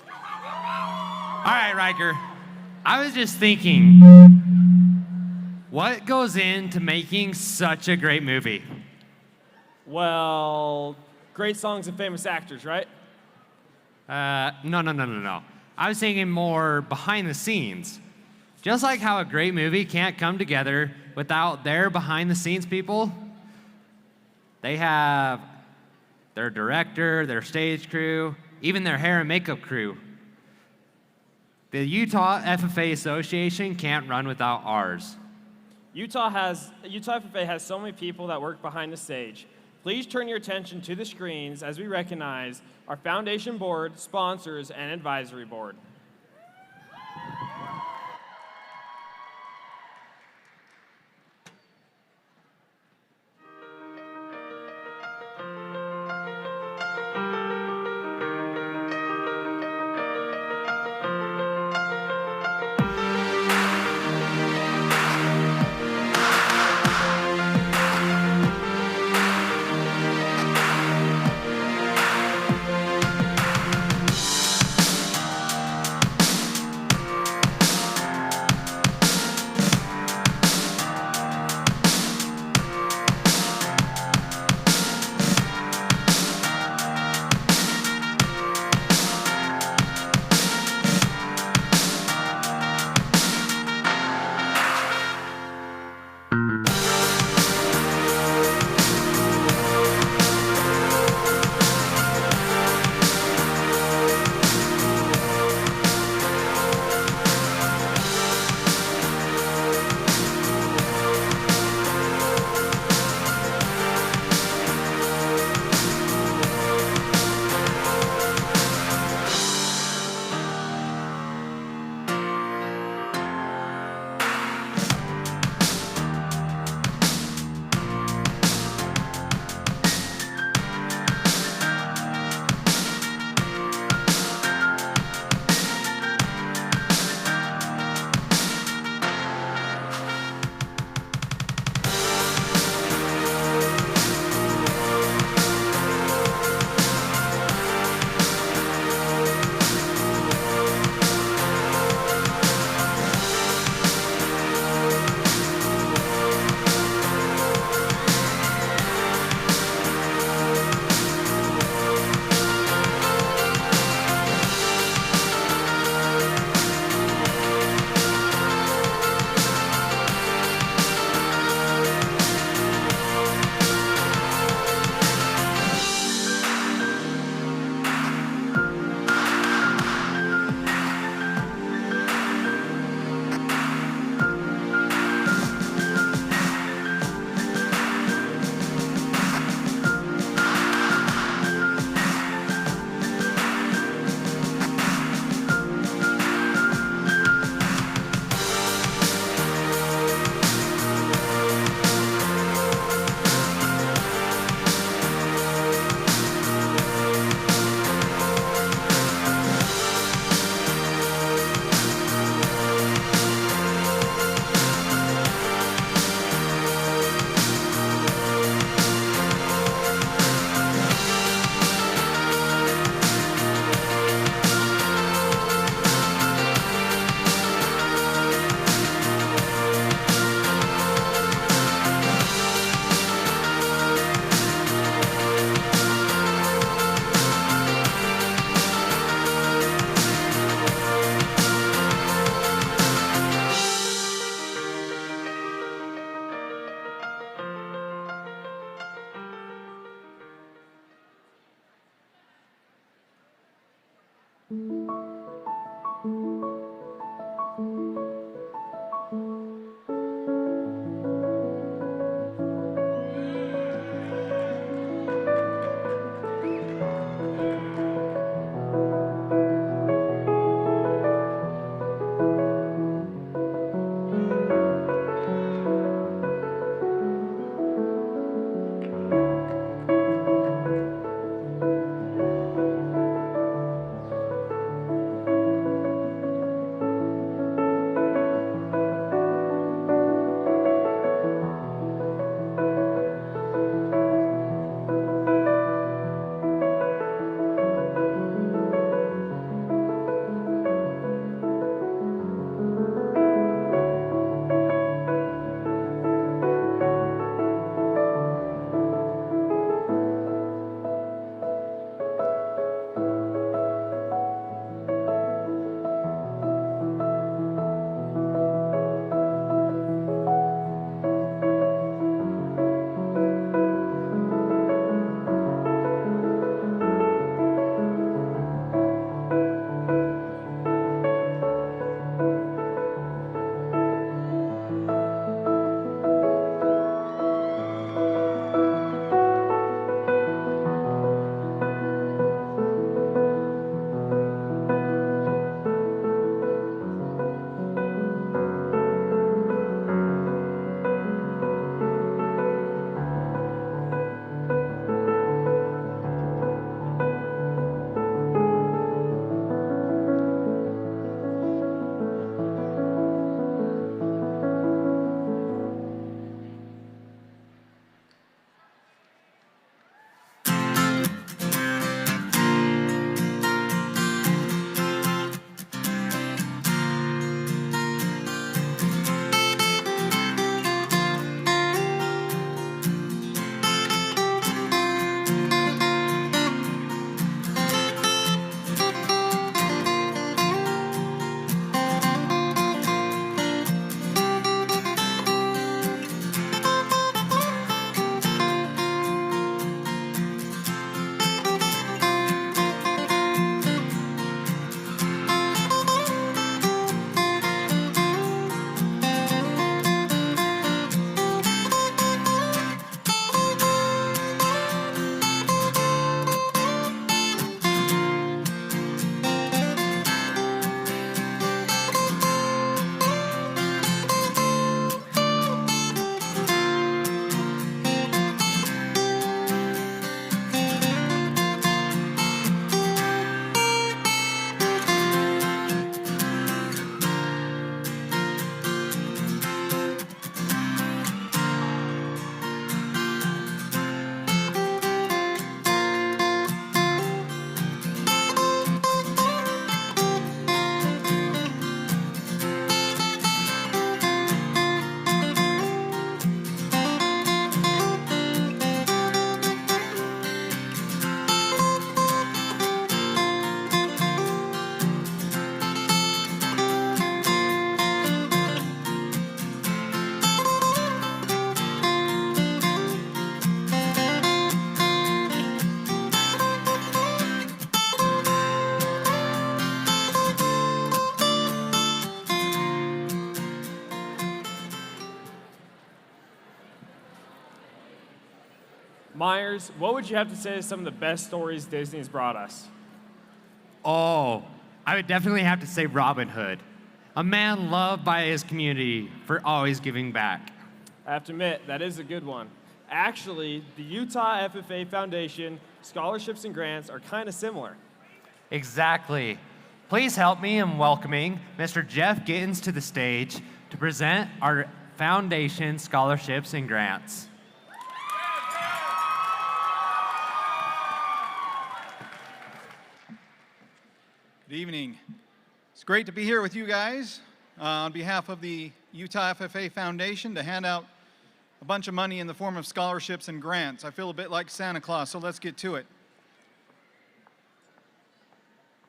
All right, Riker. I was just thinking, what goes into making such a great movie? Well, great songs and famous actors, right? No. I was thinking more behind the scenes. Just like how a great movie can't come together without their behind the scenes people, they have their director, their stage crew, even their hair and makeup crew. The Utah FFA Association can't run without ours. Utah FFA has so many people that work behind the stage. Please turn your attention to the screens as we recognize our foundation board, sponsors, and advisory board. Myers, what would you have to say to some of the best stories Disney's brought us? Oh, I would definitely have to say Robin Hood, a man loved by his community for always giving back. I have to admit, that is a good one. Actually, the Utah FFA Foundation scholarships and grants are kind of similar. Exactly. Please help me in welcoming Mr. Jeff Gittins to the stage to present our foundation scholarships and grants. Good evening. It's great to be here with you guys on behalf of the Utah FFA Foundation to hand out a bunch of money in the form of scholarships and grants. I feel a bit like Santa Claus, so let's get to it.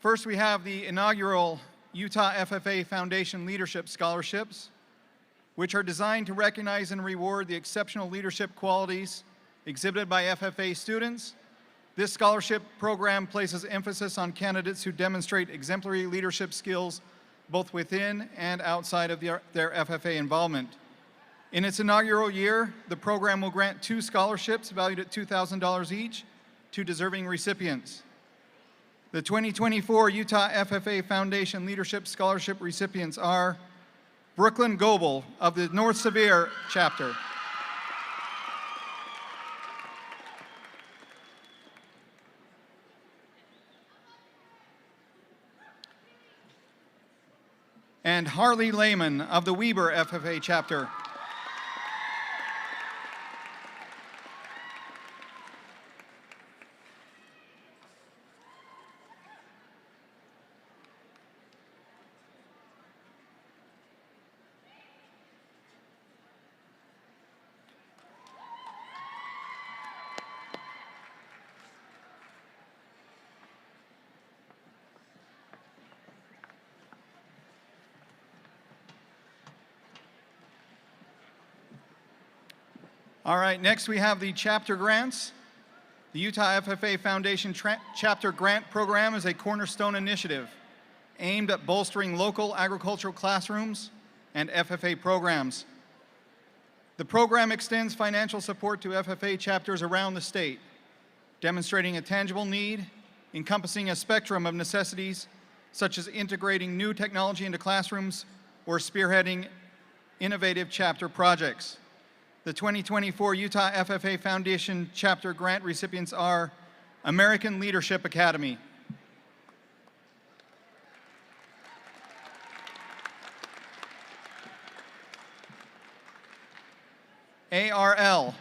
First, we have the inaugural Utah FFA Foundation Leadership Scholarships, which are designed to recognize and reward the exceptional leadership qualities exhibited by FFA students. This scholarship program places emphasis on candidates who demonstrate exemplary leadership skills both within and outside of their FFA involvement. In its inaugural year, the program will grant 2 scholarships valued at $2,000 each to deserving recipients. The 2024 Utah FFA Foundation Leadership Scholarship recipients are Brooklyn Goebel of the North Sevier chapter, and Harley Lehman of the Weber FFA chapter. All right, next we have the chapter grants. The Utah FFA Foundation Chapter Grant Program is a cornerstone initiative aimed at bolstering local agricultural classrooms and FFA programs. The program extends financial support to FFA chapters around the state, demonstrating a tangible need, encompassing a spectrum of necessities, such as integrating new technology into classrooms or spearheading innovative chapter projects. The 2024 Utah FFA Foundation Chapter Grant recipients are American Leadership Academy, ARL,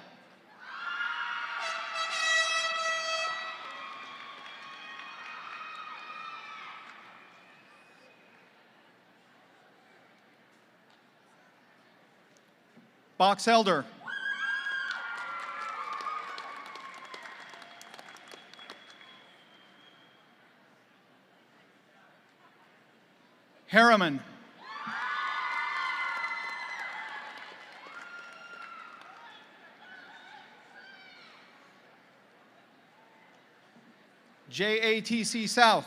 Box Elder, Harriman, JATC South,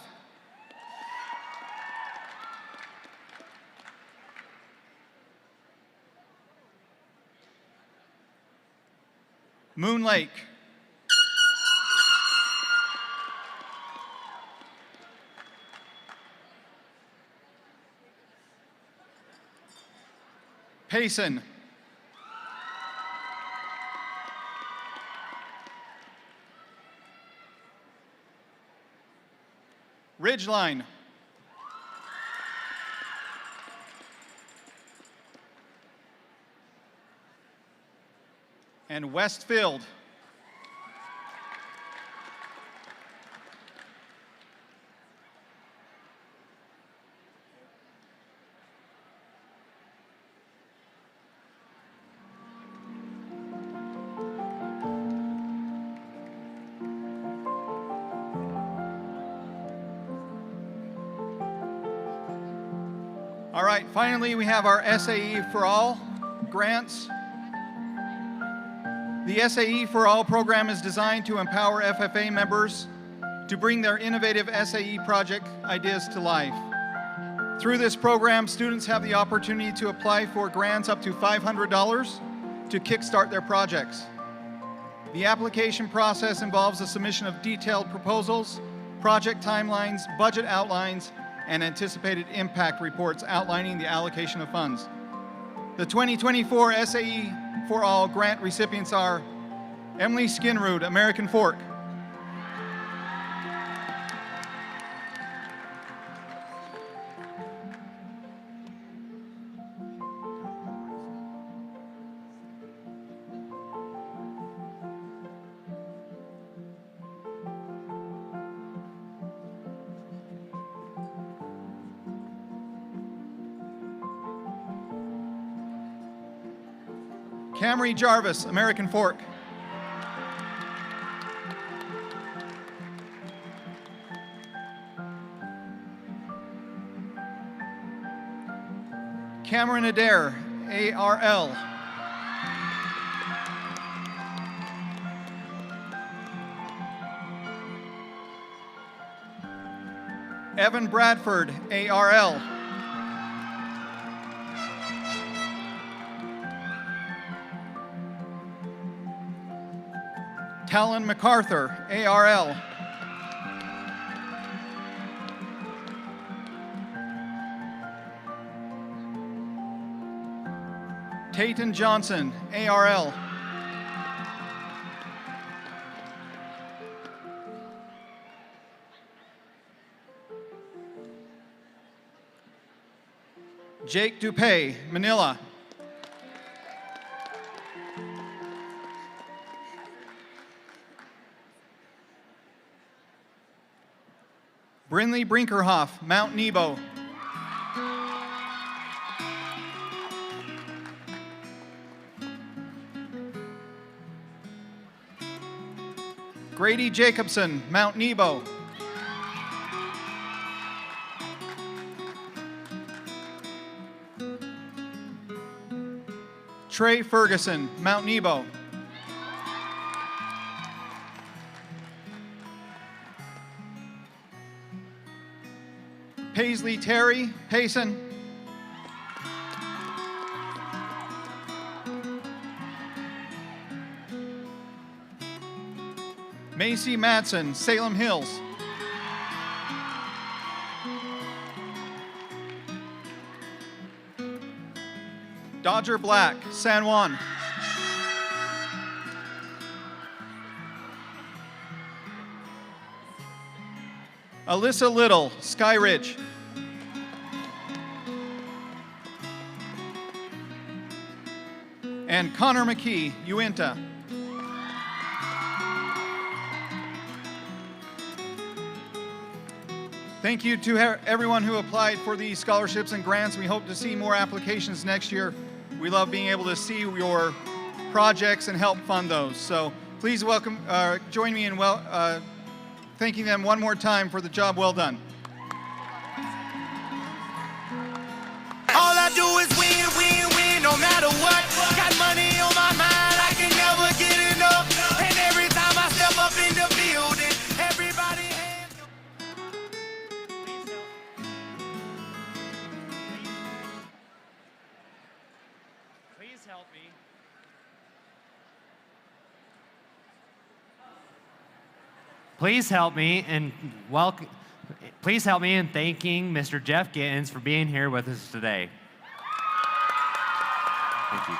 Moon Lake, Payson, Ridgeline, and Westfield. All right, finally, we have our SAE for All grants. The SAE for All program is designed to empower FFA members to bring their innovative SAE project ideas to life. Through this program, students have the opportunity to apply for grants up to $500 to kickstart their projects. The application process involves the submission of detailed proposals, project timelines, budget outlines, and anticipated impact reports outlining the allocation of funds. The 2024 SAE for All grant recipients are Emily Skinrud, American Fork; Camry Jarvis, American Fork; Cameron Adair, ARL; Evan Bradford, ARL; Talon MacArthur, ARL; Tayton Johnson, ARL; Jake Dupay, Manila; Brinley Brinkerhoff, Mount Nebo; Grady Jacobson, Mount Nebo; Trey Ferguson, Mount Nebo; Paisley Terry, Payson; Macy Madsen, Salem Hills; Dodger Black, San Juan; Alyssa Little, Sky Ridge; and Connor McKee, Uinta. Thank you to everyone who applied for these scholarships and grants. We hope to see more applications next year. We love being able to see your projects and help fund those. So please join me in thanking them one more time for the job well done. All I do is win, win, win, no matter what. Got money on my mind, I can never get enough. And every time I step up in the building, everybody hands go. Please help me. Please help me in Please help me in thanking Mr. Jeff Gittens for being here with us today. Thank you.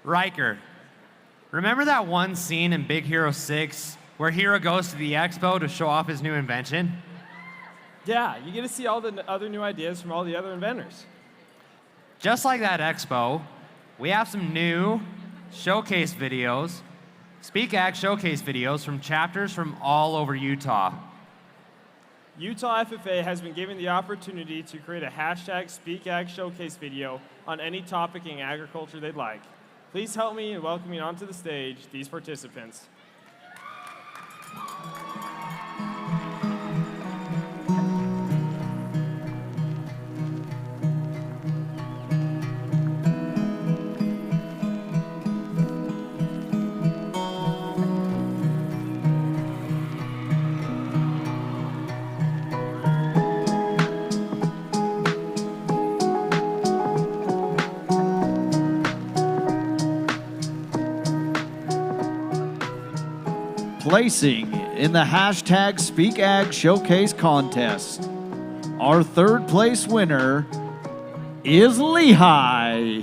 Riker, remember that one scene in Big Hero 6 where Hero goes to the expo to show off his new invention? Yeah, you get to see all the other new ideas from all the other inventors. Just like that expo, we have some new showcase videos, Speak Act showcase videos from chapters from all over Utah. Utah FFA has been given the opportunity to create a hashtag Speak Ag showcase video on any topic in agriculture they'd like. Please help me in welcoming onto the stage these participants. placing in the hashtag SpeakAg Showcase contest. Our third place winner is Lehigh.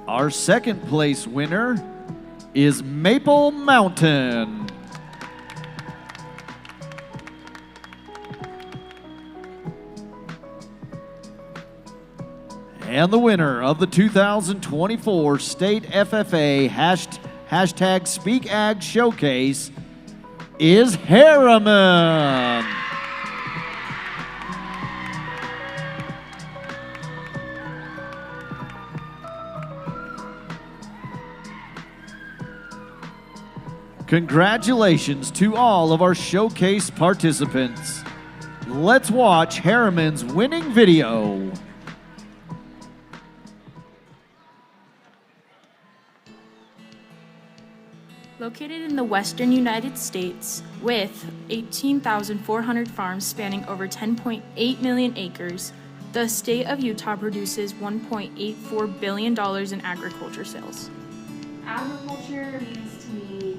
Our second place winner is Maple Mountain. And the winner of the 2024 State FFA hashtag SpeakAg Showcase is Harriman. Congratulations to all of our showcase participants. Let's watch Harriman's winning video. Located in the western United States, with 18,400 farms spanning over 10.8 million acres, the state of Utah produces $1.84 billion in agriculture sales. Agriculture means to me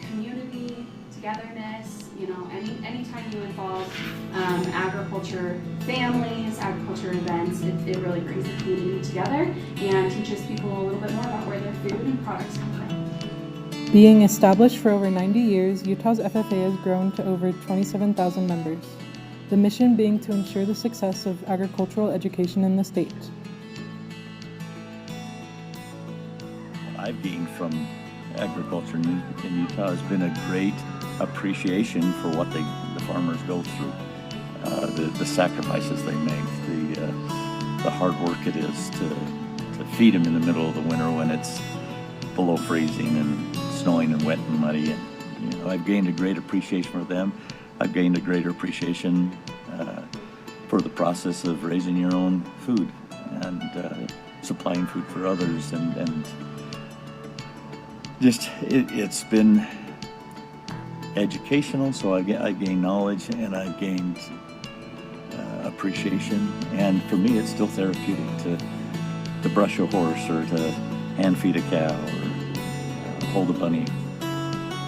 community, togetherness. You know, anytime you involve agriculture families, agriculture events, it really brings the community together and teaches people a little bit more about where their food and products come from. Being established for over 90 years, Utah's FFA has grown to over 27,000 members, the mission being to ensure the success of agricultural education in the state. What I've gained from agriculture in Utah has been a great appreciation for what the farmers go through, the sacrifices they make, the hard work it is to feed them in the middle of the winter when it's below freezing and snowing and wet and muddy. And, you know, I've gained a great appreciation for them. I've gained a greater appreciation for the process of raising your own food and supplying food for others. And just, it's been educational, so I gained knowledge and I've gained appreciation. And for me, it's still therapeutic to brush a horse or to hand feed a cow or hold a bunny.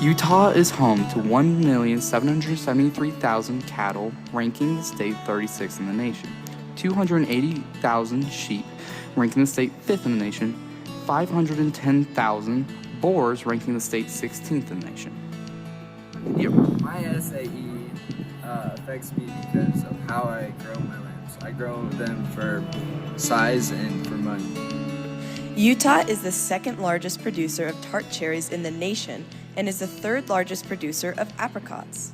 Utah is home to 1,773,000 cattle, ranking the state 36th in the nation, 280,000 sheep, ranking the state 5th in the nation, 510,000 boars, ranking the state 16th in the nation. My SAE affects me because of how I grow my lambs. I grow them for size and for money. Utah is the second largest producer of tart cherries in the nation and is the third largest producer of apricots.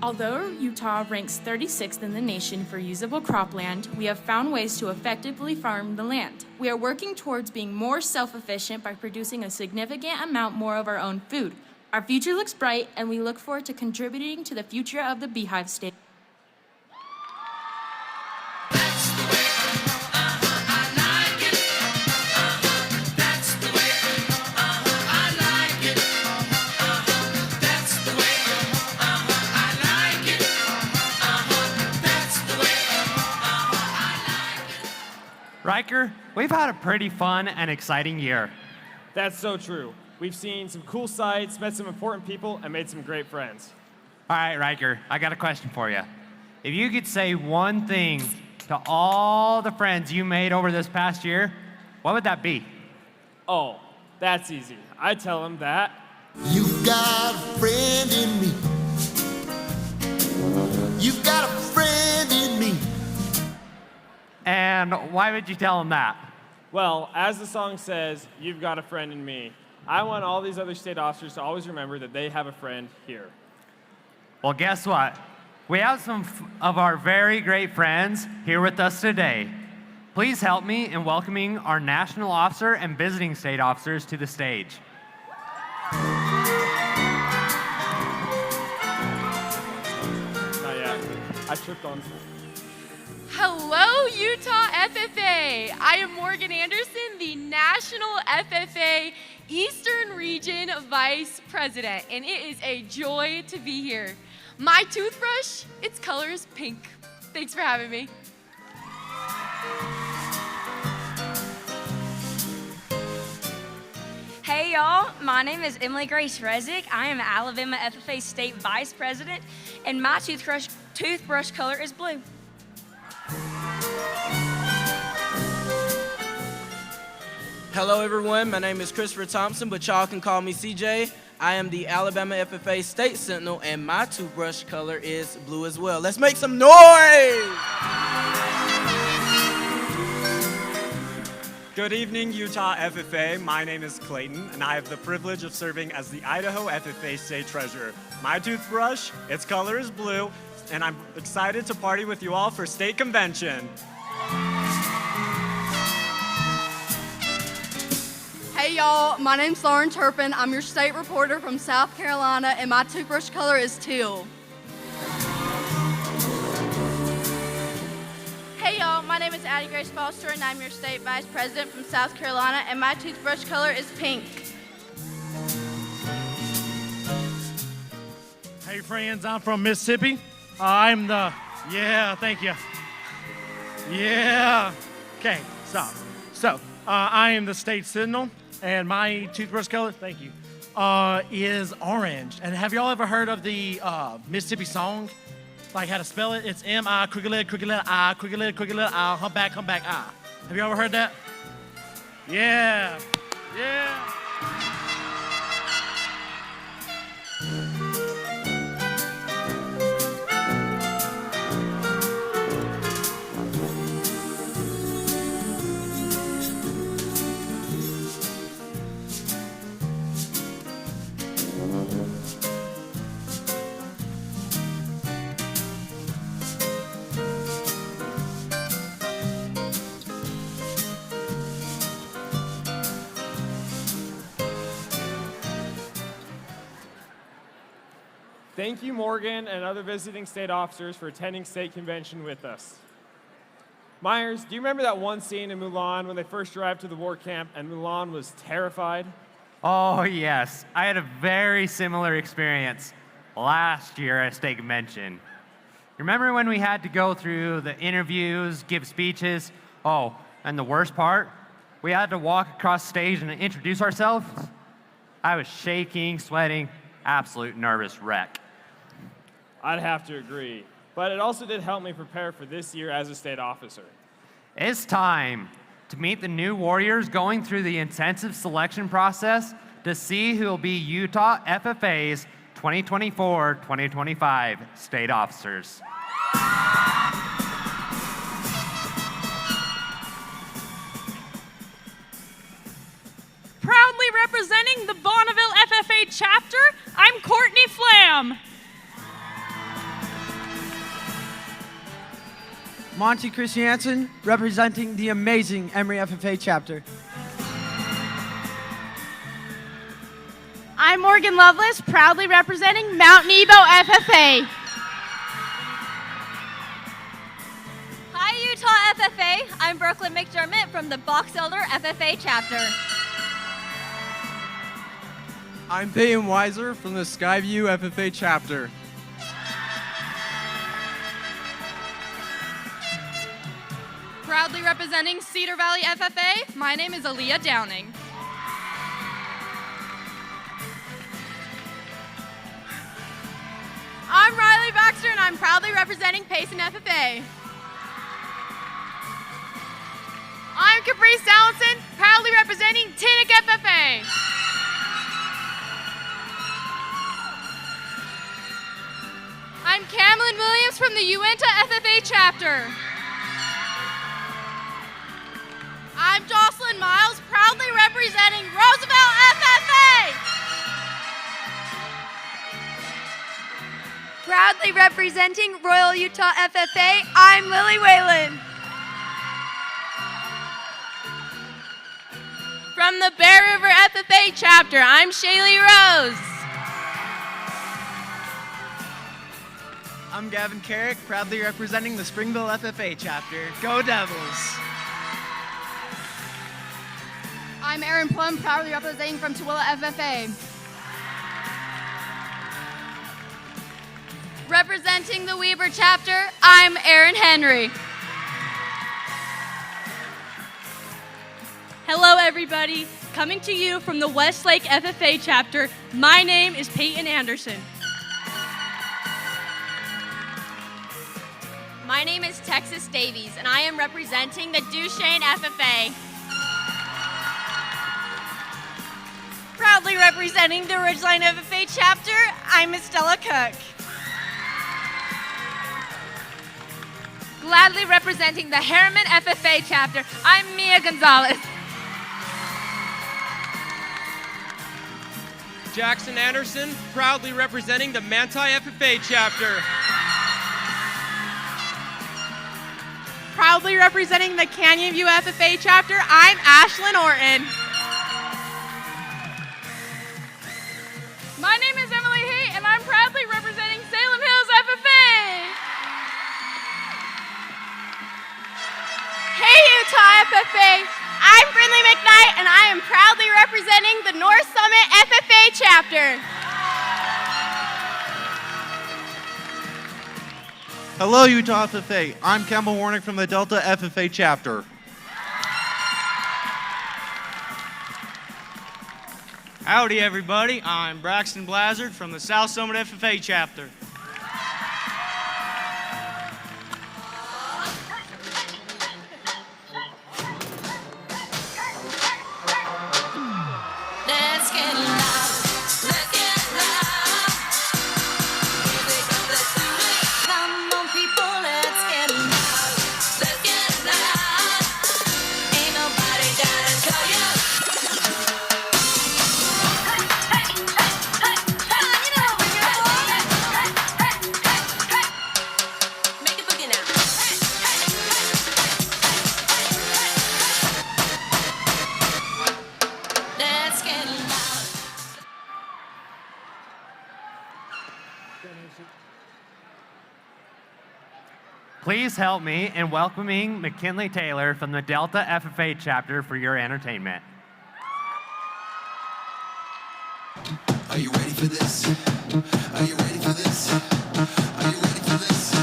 Although Utah ranks 36th in the nation for usable cropland, we have found ways to effectively farm the land. We are working towards being more self-efficient by producing a significant amount more of our own food. Our future looks bright, and we look forward to contributing to the future of the Beehive State. Riker, we've had a pretty fun and exciting year. That's so true. We've seen some cool sights, met some important people, and made some great friends. All right, Riker, I got a question for you. If you could say one thing to all the friends you made over this past year, what would that be? Oh, that's easy. I'd tell them that You've got a friend in me. You've got a friend in me. And why would you tell them that? Well, as the song says, you've got a friend in me. I want all these other state officers to always remember that they have a friend here. Well, guess what? We have some of our very great friends here with us today. Please help me in welcoming our national officer and visiting state officers to the stage. Not yet. I tripped on. Hello, Utah FFA. I am Morgan Anderson, the National FFA Eastern Region Vice President, and it is a joy to be here. My toothbrush, its color is pink. Thanks for having me. Hey y'all, my name is Emily Grace Rezick. I am Alabama FFA State Vice President, and my toothbrush color is blue. Hello everyone, my name is Christopher Thompson, but y'all can call me CJ. I am the Alabama FFA State Sentinel, and my toothbrush color is blue as well. Let's make some noise! Good evening, Utah FFA. My name is Clayton, and I have the privilege of serving as the Idaho FFA State Treasurer. My toothbrush, its color is blue, and I'm excited to party with you all for state convention. Hey y'all, my name's Lauren Turpin. I'm your state reporter from South Carolina, and my toothbrush color is teal. Hey y'all, my name is Addie Grace Foster, and I'm your state vice president from South Carolina, and my toothbrush color is pink. Hey friends, I'm from Mississippi. I'm the, thank you. Okay, stop. So, I am the state sentinel, and my toothbrush color, thank you, is orange. And have y'all ever heard of the Mississippi song? Like how to spell it? It's M-I, crooked letter, I, crooked letter, I, humpback, I. Have you ever heard that? Yeah. Thank you, Morgan, and other visiting state officers for attending state convention with us. Myers, do you remember that one scene in Mulan when they first arrived to the war camp and Mulan was terrified? Oh, yes. I had a very similar experience last year at state convention. Remember when we had to go through the interviews, give speeches? Oh, and the worst part? We had to walk across stage and introduce ourselves? I was shaking, sweating, absolute nervous wreck. I'd have to agree, but it also did help me prepare for this year as a state officer. It's time to meet the new warriors going through the intensive selection process to see who will be Utah FFA's 2024-2025 state officers. Proudly representing the Bonneville FFA chapter, I'm Courtney Flam. Monty Christiansen, representing the amazing Emory FFA chapter. I'm Morgan Lovelace, proudly representing Mount Nebo FFA. Hi, Utah FFA. I'm Brooklyn McDermott from the Box Elder FFA chapter. I'm Peyton Weiser from the Skyview FFA chapter. Proudly representing Cedar Valley FFA, my name is Aaliyah Downing. I'm Riley Baxter, and I'm proudly representing Payson FFA. I'm Caprice Allenson, proudly representing Tinnick FFA. I'm Cameron Williams from the Uinta FFA chapter. I'm Jocelyn Miles, proudly representing Roosevelt FFA. Proudly representing Royal Utah FFA, I'm Lily Whalen. From the Bear River FFA chapter, I'm Shaylee Rose. I'm Gavin Carrick, proudly representing the Springville FFA chapter. Go Devils! I'm Aaron Plum, proudly representing from Tooele FFA. Representing the Weber chapter, I'm Erin Henry. Hello, everybody. Coming to you from the Westlake FFA chapter, my name is Peyton Anderson. My name is Texas Davies, and I am representing the Duchesne FFA. Proudly representing the Ridgeline FFA chapter, I'm Miss Stella Cook. Gladly representing the Harriman FFA chapter, I'm Mia Gonzalez. Jackson Anderson, proudly representing the Manti FFA chapter. Proudly representing the Canyon View FFA chapter, I'm Ashlyn Orton. My name is Emily Haight, and I'm proudly representing Salem Hills FFA. Hey, Utah FFA! I'm Brindley McKnight, and I am proudly representing the North Summit FFA chapter. Hello, Utah FFA. I'm Campbell Warnick from the Delta FFA chapter. Howdy, everybody. I'm Braxton Blazard from the South Summit FFA chapter. Let's get loud. Let's get loud. Come on, people, let's get loud. Let's get loud. Ain't nobody gotta tell you. Make it boogie now. Let's get loud. Please help me in welcoming McKinley Taylor from the Delta FFA chapter for your entertainment. Are you ready for this? Are you ready for this? Are you ready for this?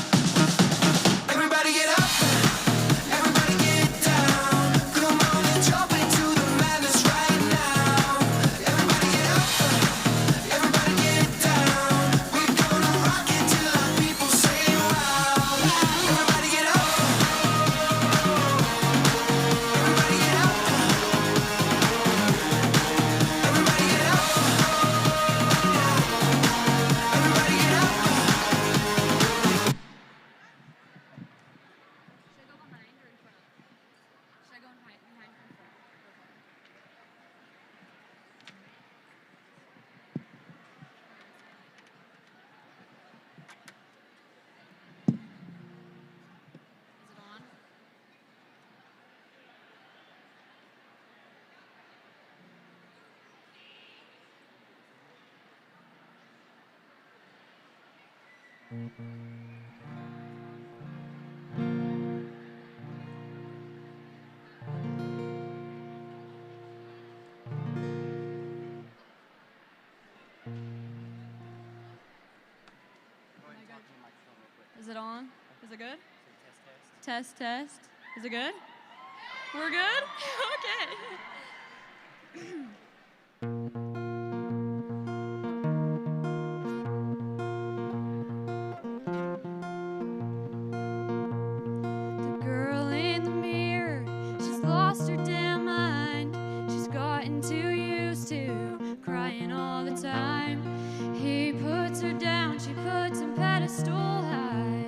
Everybody get up. Everybody get down. Come on and jump into the madness right now. Everybody get up. Everybody get down. We're gonna rock it till our people say wow. Everybody get up. Everybody get up. Everybody get up. Everybody get up. Is it on? Is it good? Test, test. Is it good? We're good? Okay. The girl in the mirror, she's lost her damn mind. She's gotten too used to crying all the time. He puts her down, she puts him pedestal high.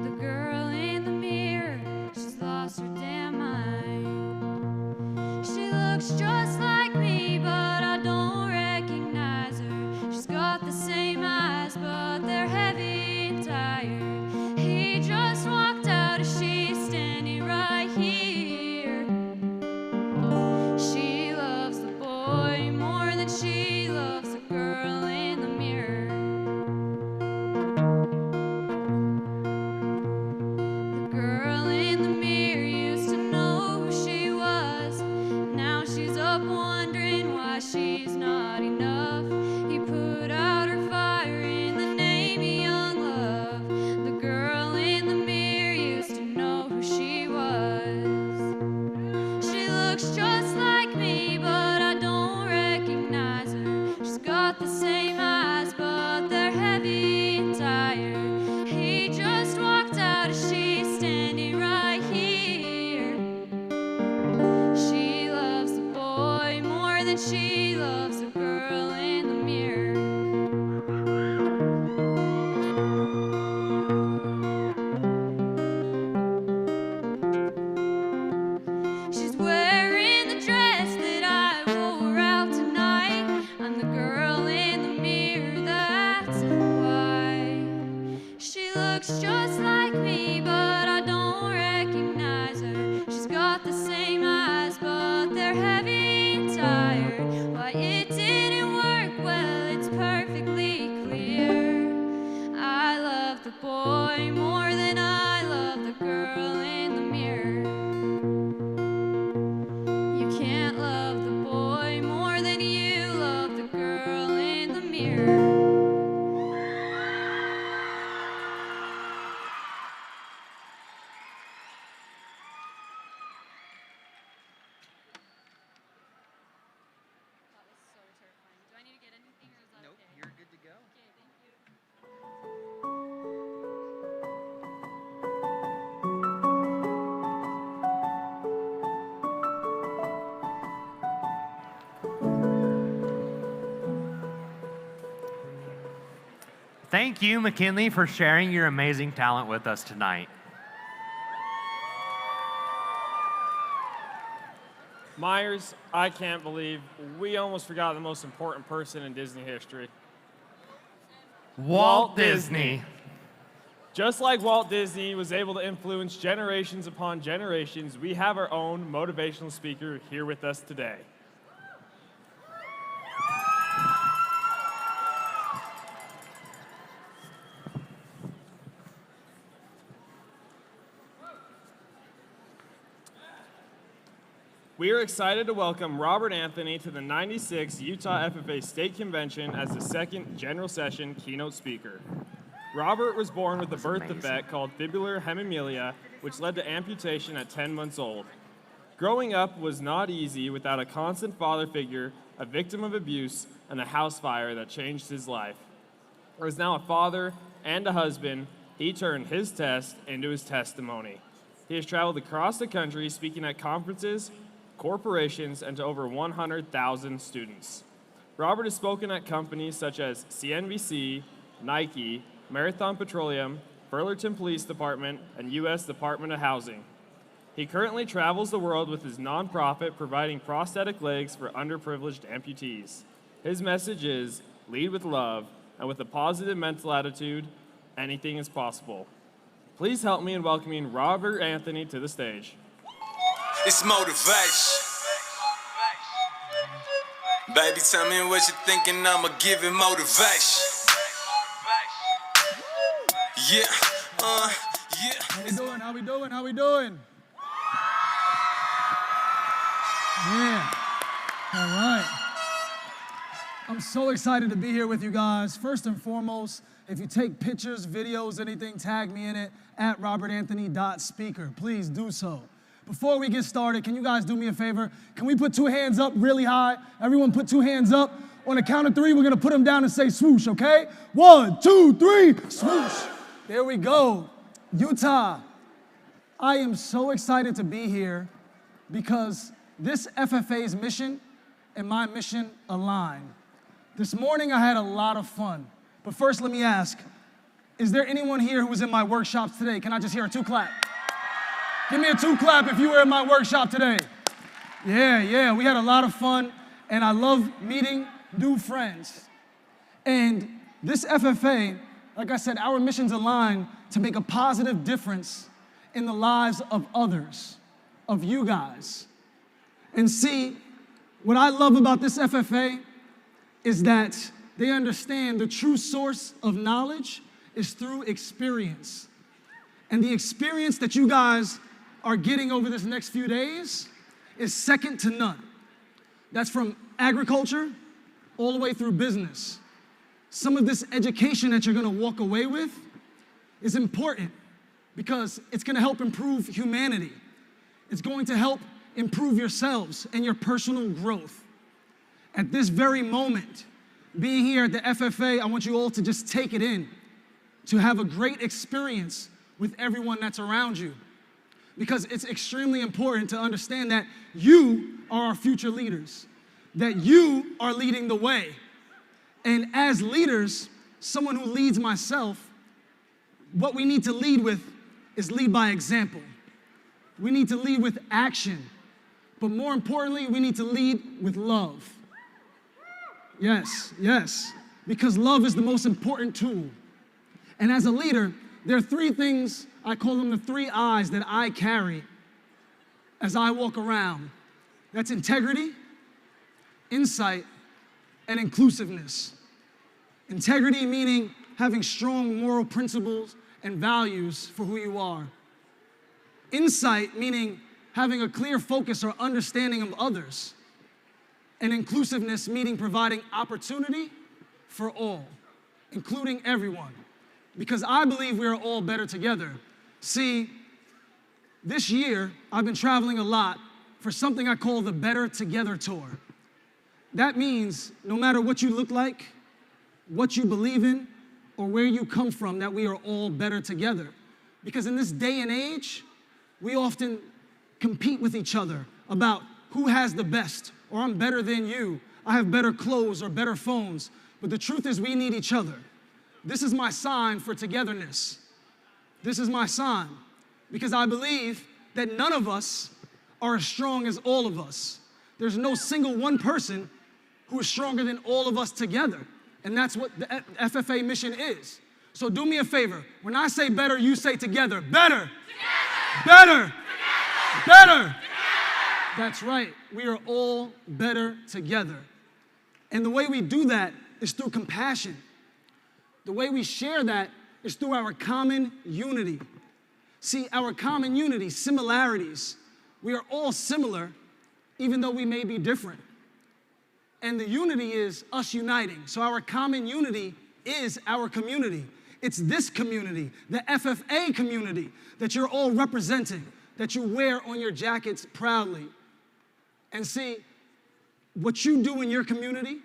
The girl in the mirror, she's lost her damn mind. She looks just like me, but I don't recognize her. She's got the same eyes, but they're heavy and tired. He just walked out as she's standing right here. She loves the boy more than she loves the girl in the mirror. The girl in the mirror used to know who she was. Now she's up wondering why she's not enough. He put out her fire in the name of young love. she loves the girl in the mirror. She's wearing the dress that I wore out tonight. I'm the girl in the mirror, that's why. She looks just like me, but I don't recognize her. She's got the same eyes, but they're heavy and tired. Why it didn't work, well, it's perfectly clear. I love the boy more than I love the girl in the mirror. You can't love the boy more than you love the girl in the mirror. Thank you, McKinley, for sharing your amazing talent with us tonight. Myers, I can't believe we almost forgot the most important person in Disney history. Walt Disney. Just like Walt Disney was able to influence generations upon generations, we have our own motivational speaker here with us today. We are excited to welcome Robert Anthony to the 96th Utah FFA State Convention as the second general session keynote speaker. Robert was born with a birth defect called fibular hemimelia, which led to amputation at 10 months old. Growing up was not easy without a constant father figure, a victim of abuse, and a house fire that changed his life. As now a father and a husband, he turned his test into his testimony. He has traveled across the country speaking at conferences, corporations, and to over 100,000 students. Robert has spoken at companies such as CNBC, Nike, Marathon Petroleum, Fullerton Police Department, and U.S. Department of Housing. He currently travels the world with his nonprofit providing prosthetic legs for underprivileged amputees. His message is, lead with love, and with a positive mental attitude, anything is possible. Please help me in welcoming Robert Anthony to the stage. It's motivation. Baby, tell me what you're thinking, I'ma give it motivation. Yeah, yeah. How we doing? How we doing? How we doing? Yeah. All right. I'm so excited to be here with you guys. First and foremost, if you take pictures, videos, anything, tag me in it at robertanthony.speaker. Please do so. Before we get started, can you guys do me a favor? Can we put 2 hands up really high? Everyone put 2 hands up. On the count of 3, we're gonna put them down and say swoosh, okay? 1, 2, 3, swoosh. There we go. Utah, I am so excited to be here because this FFA's mission and my mission align. This morning I had a lot of fun. But first let me ask, is there anyone here who was in my workshops today? Can I just hear a 2 clap? Give me a 2 clap if you were in my workshop today. Yeah, we had a lot of fun, and I love meeting new friends. And this FFA, like I said, our missions align to make a positive difference in the lives of others, of you guys. And see, what I love about this FFA is that they understand the true source of knowledge is through experience. And the experience that you guys are getting over this next few days is second to none. That's from agriculture all the way through business. Some of this education that you're gonna walk away with is important because it's gonna help improve humanity. It's going to help improve yourselves and your personal growth. At this very moment, being here at the FFA, I want you all to just take it in, to have a great experience with everyone that's around you. Because it's extremely important to understand that you are our future leaders. that you are leading the way. And as leaders, someone who leads myself, what we need to lead with is lead by example. We need to lead with action. But more importantly, we need to lead with love. Yes, yes, because love is the most important tool. And as a leader, there are three things, I call them the 3 I's that I carry as I walk around. That's integrity, insight, and inclusiveness. Integrity meaning having strong moral principles and values for who you are. Insight meaning having a clear focus or understanding of others. And inclusiveness meaning providing opportunity for all, including everyone. Because I believe we are all better together. See, this year, I've been traveling a lot for something I call the Better Together Tour. That means no matter what you look like, what you believe in, or where you come from, that we are all better together. Because in this day and age, we often compete with each other about who has the best, or I'm better than you, I have better clothes or better phones. But the truth is we need each other. This is my sign for togetherness. This is my sign, because I believe that none of us are as strong as all of us. There's no single one person who is stronger than all of us together. And that's what the FFA mission is. So do me a favor. When I say better, you say together. Better. Together. Better. Together. Better. Together. That's right. We are all better together. And the way we do that is through compassion. The way we share that is through our common unity. See, our common unity, similarities, we are all similar, even though we may be different. And the unity is us uniting. So our common unity is our community. It's this community, the FFA community, that you're all representing, that you wear on your jackets proudly. And see, what you do in your community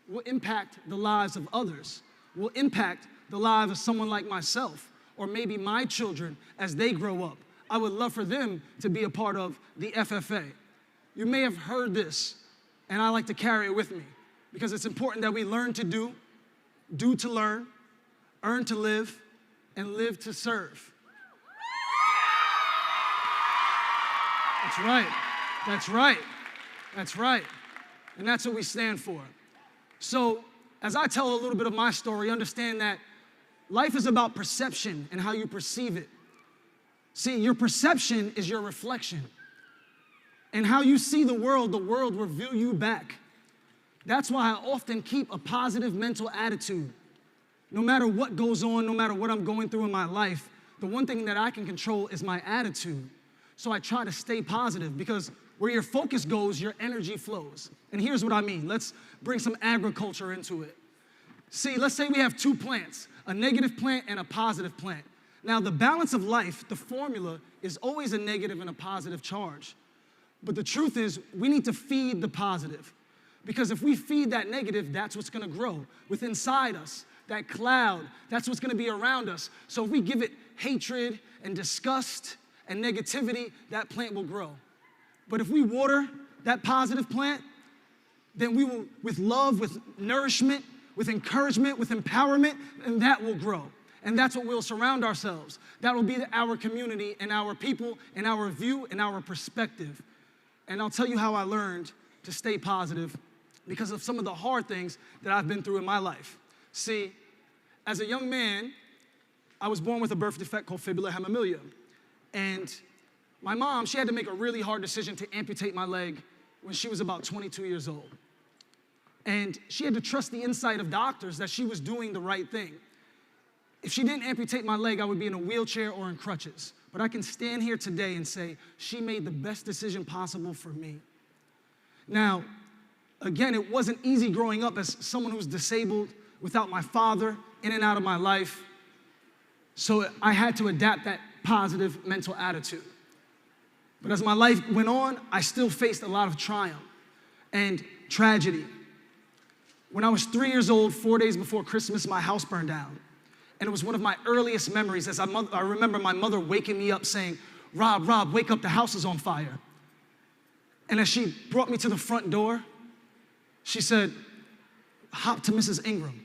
will impact the lives of others, will impact the lives of someone like myself, or maybe my children as they grow up. I would love for them to be a part of the FFA. You may have heard this, and I like to carry it with me, because it's important that we learn to do to learn, earn to live, and live to serve. That's right. That's right. That's right. And that's what we stand for. So, as I tell a little bit of my story, understand that life is about perception and how you perceive it. See, your perception is your reflection. And how you see the world will view you back. That's why I often keep a positive mental attitude. No matter what goes on, no matter what I'm going through in my life, the one thing that I can control is my attitude. So I try to stay positive, because where your focus goes, your energy flows. And here's what I mean. Let's bring some agriculture into it. See, let's say we have 2 plants, a negative plant and a positive plant. Now, the balance of life, the formula, is always a negative and a positive charge. But the truth is, we need to feed the positive. Because if we feed that negative, that's what's gonna grow within inside us. That cloud, that's what's gonna be around us. So if we give it hatred and disgust and negativity, that plant will grow. But if we water that positive plant, then we will, with love, with nourishment, with encouragement, with empowerment, and that will grow. And that's what we'll surround ourselves. That will be our community and our people and our view and our perspective. And I'll tell you how I learned to stay positive because of some of the hard things that I've been through in my life. See, as a young man, I was born with a birth defect called fibula hemimelia. And my mom, she had to make a really hard decision to amputate my leg when she was about 22 years old. And she had to trust the insight of doctors that she was doing the right thing. If she didn't amputate my leg, I would be in a wheelchair or in crutches. But I can stand here today and say, she made the best decision possible for me. Now, again, it wasn't easy growing up as someone who's disabled, without my father, in and out of my life. So I had to adapt that positive mental attitude. But as my life went on, I still faced a lot of triumph and tragedy. When I was 3 years old, 4 days before Christmas, my house burned down. And it was one of my earliest memories, as I remember my mother waking me up saying, Rob, wake up, the house is on fire. And as she brought me to the front door, She said, hop to Mrs. Ingram.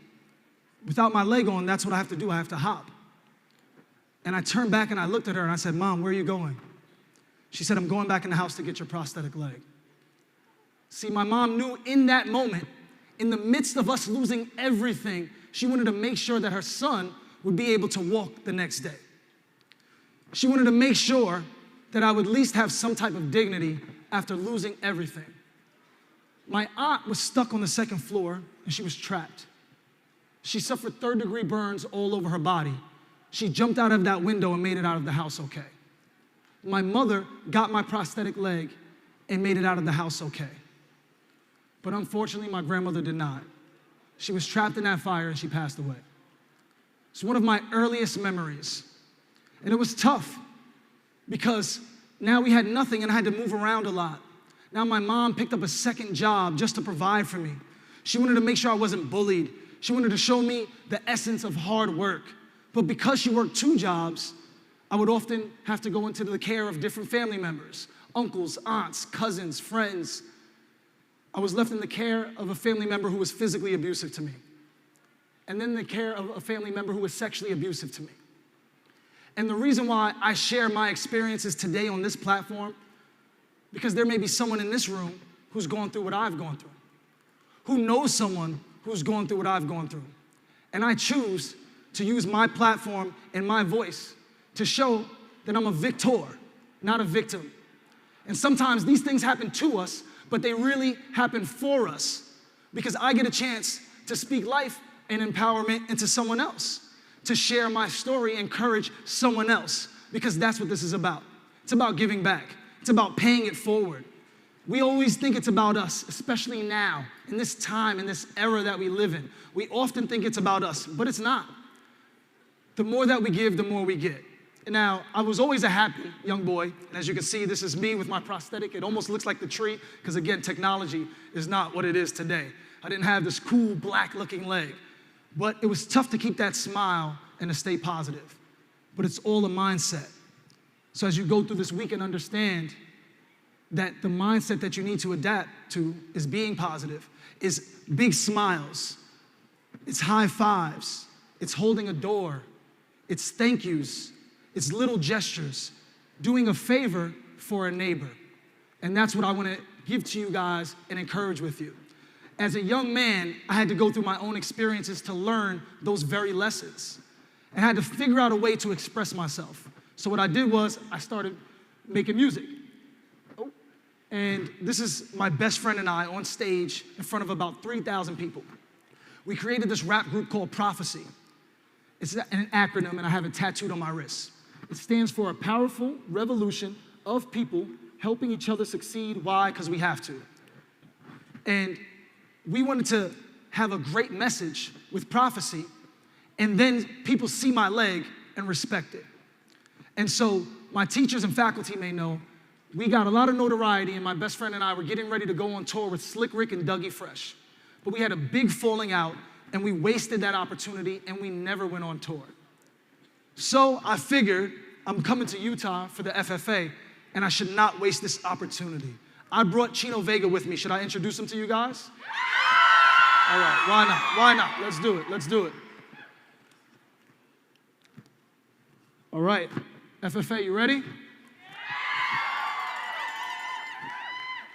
Without my leg on, that's what I have to do. I have to hop. And I turned back and I looked at her and I said, Mom, where are you going? She said, I'm going back in the house to get your prosthetic leg. See, my mom knew in that moment, in the midst of us losing everything, she wanted to make sure that her son would be able to walk the next day. She wanted to make sure that I would at least have some type of dignity after losing everything. My aunt was stuck on the second floor and she was trapped. She suffered third-degree burns all over her body. She jumped out of that window and made it out of the house okay. My mother got my prosthetic leg and made it out of the house okay. But unfortunately, my grandmother did not. She was trapped in that fire and she passed away. It's one of my earliest memories. And it was tough because now we had nothing and I had to move around a lot. Now my mom picked up a second job just to provide for me. She wanted to make sure I wasn't bullied. She wanted to show me the essence of hard work. But because she worked 2 jobs, I would often have to go into the care of different family members, uncles, aunts, cousins, friends. I was left in the care of a family member who was physically abusive to me. And then the care of a family member who was sexually abusive to me. And the reason why I share my experiences today on this platform, because there may be someone in this room who's gone through what I've gone through, who knows someone who's gone through what I've gone through. And I choose to use my platform and my voice to show that I'm a victor, not a victim. And sometimes these things happen to us, but they really happen for us because I get a chance to speak life and empowerment into someone else, to share my story, encourage someone else, because that's what this is about. It's about giving back. It's about paying it forward. We always think it's about us, especially now, in this time, in this era that we live in. We often think it's about us, but it's not. The more that we give, the more we get. Now, I was always a happy young boy, and as you can see, this is me with my prosthetic. It almost looks like the tree, because again, technology is not what it is today. I didn't have this cool black-looking leg, but it was tough to keep that smile and to stay positive. But it's all a mindset. So as you go through this week and understand that the mindset that you need to adapt to is being positive, is big smiles, it's high fives, it's holding a door, it's thank yous, it's little gestures, doing a favor for a neighbor. And that's what I want to give to you guys and encourage with you. As a young man, I had to go through my own experiences to learn those very lessons. And I had to figure out a way to express myself. So what I did was I started making music. And this is my best friend and I on stage in front of about 3,000 people. We created this rap group called Prophecy. It's an acronym, and I have it tattooed on my wrist. It stands for a powerful revolution of people helping each other succeed. Why? Because we have to. And we wanted to have a great message with Prophecy, and then people see my leg and respect it. And so my teachers and faculty may know, we got a lot of notoriety, and my best friend and I were getting ready to go on tour with Slick Rick and Dougie Fresh. But we had a big falling out, and we wasted that opportunity, and we never went on tour. So I figured I'm coming to Utah for the FFA, and I should not waste this opportunity. I brought Chino Vega with me. Should I introduce him to you guys? All right, why not? Why not? Let's do it. Let's do it. All right, FFA, you ready?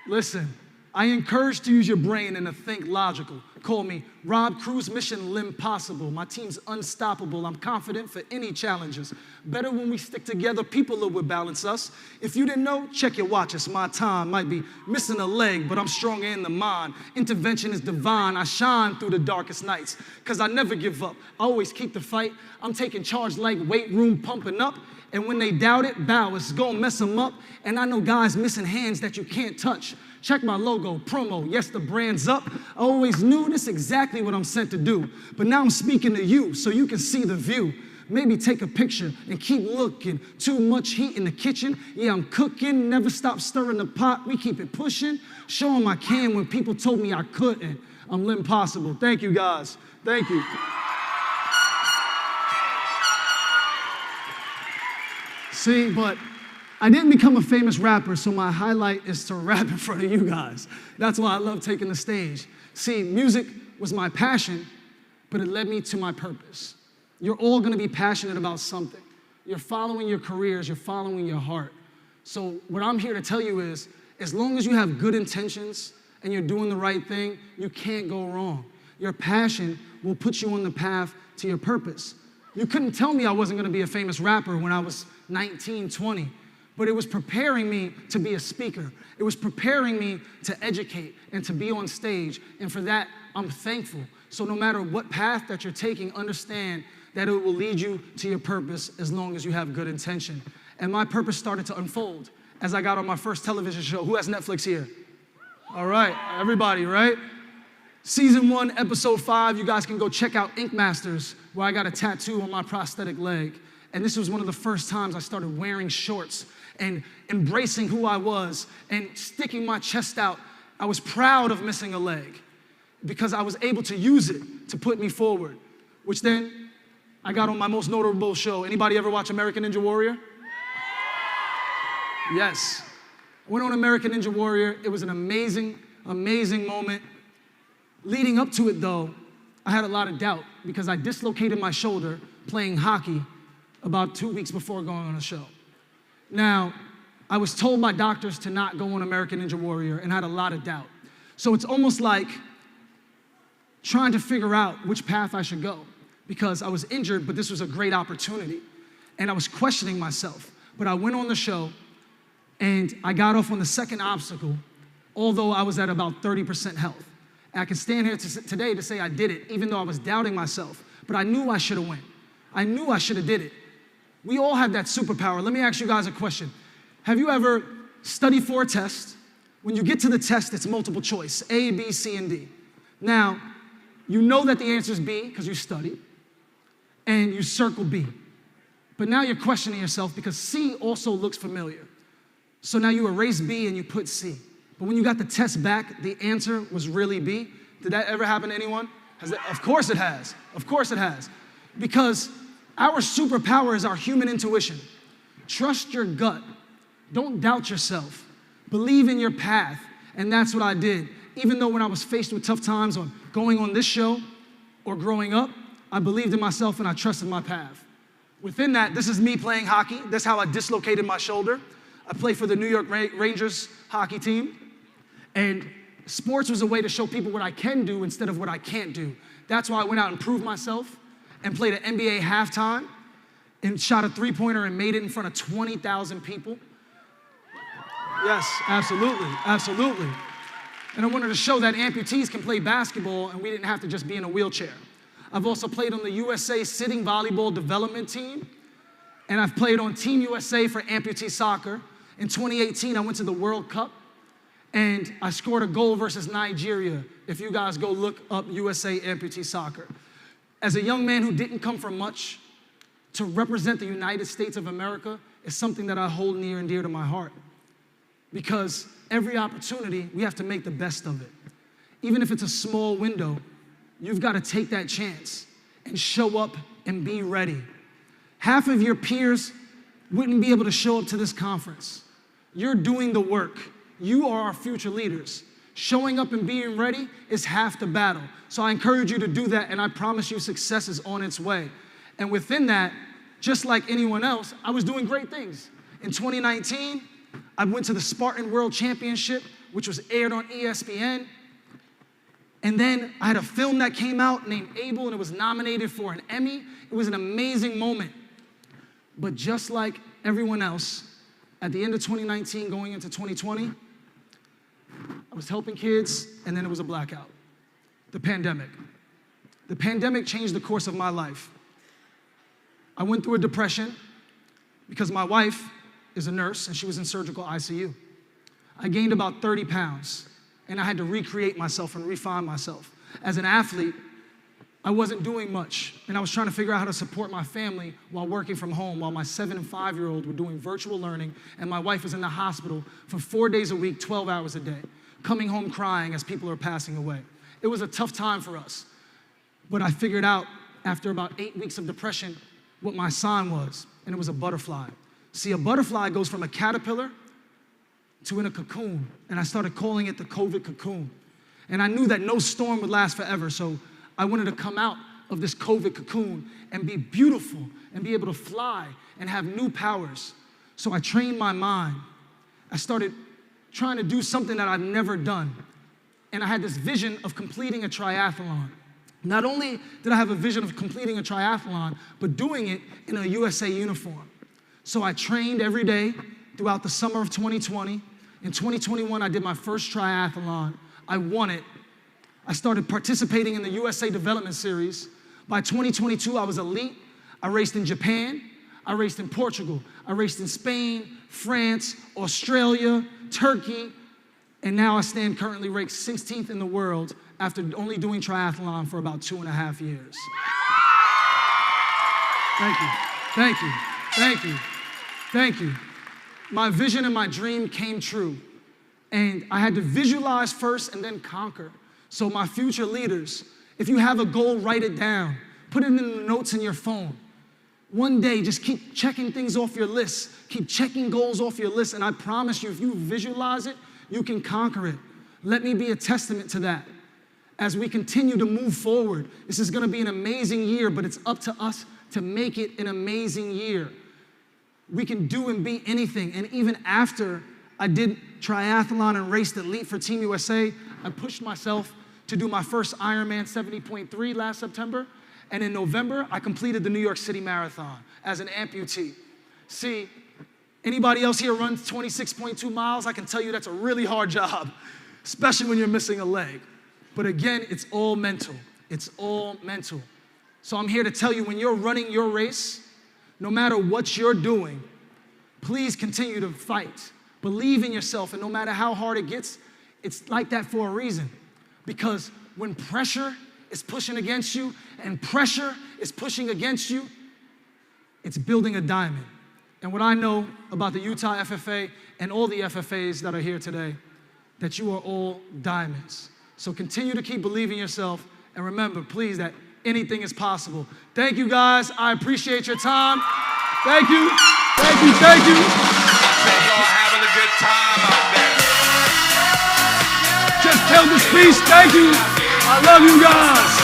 Listen, I encourage to use your brain and to think logical. Call me Rob Cruz, Mission Limb Possible. My team's unstoppable. I'm confident for any challenges. Better when we stick together, people will balance us. If you didn't know, check your watch. It's my time. Might be missing a leg, but I'm stronger in the mind. Intervention is divine. I shine through the darkest nights, because I never give up. I always keep the fight. I'm taking charge like weight room pumping up. And when they doubt it, bow, it's gonna mess them up. And I know guys missing hands that you can't touch. Check my logo, promo, yes, the brand's up. I always knew this exactly what I'm sent to do. But now I'm speaking to you so you can see the view. Maybe take a picture and keep looking. Too much heat in the kitchen. Yeah, I'm cooking, never stop stirring the pot. We keep it pushing. Show 'em I can when people told me I couldn't. I'm Limb Possible. Thank you, guys. Thank you. See, but I didn't become a famous rapper, so my highlight is to rap in front of you guys. That's why I love taking the stage. See, music was my passion, but it led me to my purpose. You're all gonna be passionate about something. You're following your careers, you're following your heart. So what I'm here to tell you is, as long as you have good intentions and you're doing the right thing, you can't go wrong. Your passion will put you on the path to your purpose. You couldn't tell me I wasn't gonna be a famous rapper when I was 19, 20, but it was preparing me to be a speaker. It was preparing me to educate and to be on stage, and for that, I'm thankful. So no matter what path that you're taking, understand that it will lead you to your purpose as long as you have good intention. And my purpose started to unfold as I got on my first television show. Who has Netflix here? All right, everybody, right? Season 1, episode 5, you guys can go check out Ink Masters, where I got a tattoo on my prosthetic leg. And this was one of the first times I started wearing shorts and embracing who I was and sticking my chest out. I was proud of missing a leg because I was able to use it to put me forward, which then I got on my most notable show. Anybody ever watch American Ninja Warrior? Yes. I went on American Ninja Warrior. It was an amazing, amazing moment. Leading up to it, though, I had a lot of doubt because I dislocated my shoulder playing hockey about 2 weeks before going on a show. Now, I was told by doctors to not go on American Ninja Warrior and had a lot of doubt. So it's almost like trying to figure out which path I should go because I was injured, but this was a great opportunity. And I was questioning myself. But I went on the show and I got off on the second obstacle, although I was at about 30% health. And I can stand here today to say I did it, even though I was doubting myself. But I knew I should have went. I knew I should have did it. We all have that superpower. Let me ask you guys a question. Have you ever studied for a test? When you get to the test, it's multiple choice, A, B, C, and D. Now, you know that the answer is B because you studied, and you circle B. But now you're questioning yourself because C also looks familiar. So now you erase B and you put C. But when you got the test back, the answer was really B. Did that ever happen to anyone? Of course it has. Of course it has. Because our superpower is our human intuition. Trust your gut. Don't doubt yourself. Believe in your path. And that's what I did. Even though when I was faced with tough times on going on this show or growing up, I believed in myself and I trusted my path. Within that, this is me playing hockey. That's how I dislocated my shoulder. I play for the New York Rangers hockey team. And sports was a way to show people what I can do instead of what I can't do. That's why I went out and proved myself and played an NBA halftime and shot a three-pointer and made it in front of 20,000 people. Yes, absolutely, absolutely. And I wanted to show that amputees can play basketball and we didn't have to just be in a wheelchair. I've also played on the USA sitting volleyball development team, and I've played on Team USA for amputee soccer. In 2018, I went to the World Cup, and I scored a goal versus Nigeria, if you guys go look up USA amputee soccer. As a young man who didn't come from much, to represent the United States of America is something that I hold near and dear to my heart. Because every opportunity, we have to make the best of it. Even if it's a small window, you've got to take that chance and show up and be ready. Half of your peers wouldn't be able to show up to this conference. You're doing the work. You are our future leaders. Showing up and being ready is half the battle. So I encourage you to do that, and I promise you success is on its way. And within that, just like anyone else, I was doing great things. In 2019, I went to the Spartan World Championship, which was aired on ESPN. And then I had a film that came out named Able, and it was nominated for an Emmy. It was an amazing moment. But just like everyone else, at the end of 2019, going into 2020, I was helping kids, and then it was a blackout. The pandemic. The pandemic changed the course of my life. I went through a depression because my wife is a nurse, and she was in surgical ICU. I gained about 30 pounds, and I had to recreate myself and refine myself. As an athlete, I wasn't doing much, and I was trying to figure out how to support my family while working from home, while my 7- and 5-year-old were doing virtual learning, and my wife was in the hospital for 4 days a week, 12 hours a day, coming home crying as people are passing away. It was a tough time for us, but I figured out after about 8 weeks of depression what my sign was, and it was a butterfly. See, a butterfly goes from a caterpillar to in a cocoon, and I started calling it the COVID cocoon. And I knew that no storm would last forever, so I wanted to come out of this COVID cocoon and be beautiful and be able to fly and have new powers. So I trained my mind. I started trying to do something that I've never done. And I had this vision of completing a triathlon. Not only did I have a vision of completing a triathlon, but doing it in a USA uniform. So I trained every day throughout the summer of 2020. In 2021, I did my first triathlon. I won it. I started participating in the USA Development Series. By 2022, I was elite. I raced in Japan. I raced in Portugal. I raced in Spain, France, Australia, Turkey, and now I stand currently ranked 16th in the world after only doing triathlon for about 2.5 years. Thank you, thank you, thank you, thank you. My vision and my dream came true, and I had to visualize first and then conquer. So my future leaders, if you have a goal, write it down. Put it in the notes in your phone. One day, just keep checking things off your list. Keep checking goals off your list, and I promise you, if you visualize it, you can conquer it. Let me be a testament to that. As we continue to move forward, this is gonna be an amazing year, but it's up to us to make it an amazing year. We can do and be anything, and even after I did triathlon and raced elite for Team USA, I pushed myself to do my first Ironman 70.3 last September, and in November, I completed the New York City Marathon as an amputee. See, anybody else here runs 26.2 miles? I can tell you that's a really hard job, especially when you're missing a leg. But again, it's all mental. It's all mental. So I'm here to tell you, when you're running your race, no matter what you're doing, please continue to fight. Believe in yourself, and no matter how hard it gets, it's like that for a reason. Because when pressure is pushing against you and pressure is pushing against you, it's building a diamond. And what I know about the Utah FFA and all the FFAs that are here today, that you are all diamonds. So continue to keep believing yourself, and remember, please, that anything is possible. Thank you, guys. I appreciate your time. Thank you. Thank you. Thank you. Y'all having a good time out there. Just killed the speech. Thank you. I love you guys.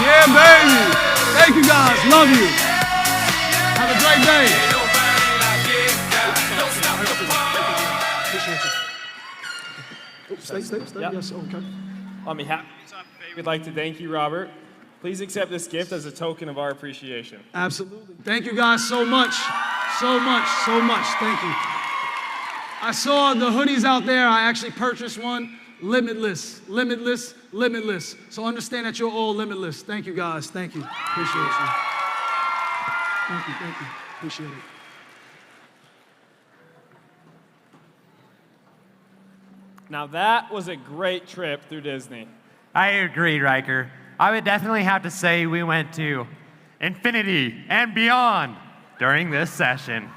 Yeah, baby. Thank you, guys. Love you. Have a great day. Stay. Yep. Yes, okay. On behalf of the Utah FFA, we'd like to thank you, Robert. Please accept this gift as a token of our appreciation. Absolutely. Thank you guys so much. So much. Thank you. I saw the hoodies out there. I actually purchased one. Limitless. So understand that you're all limitless. Thank you, guys. Thank you. Appreciate you. Thank you. Appreciate it. Now that was a great trip through Disney. I agree, Riker. I would definitely have to say we went to infinity and beyond during this session.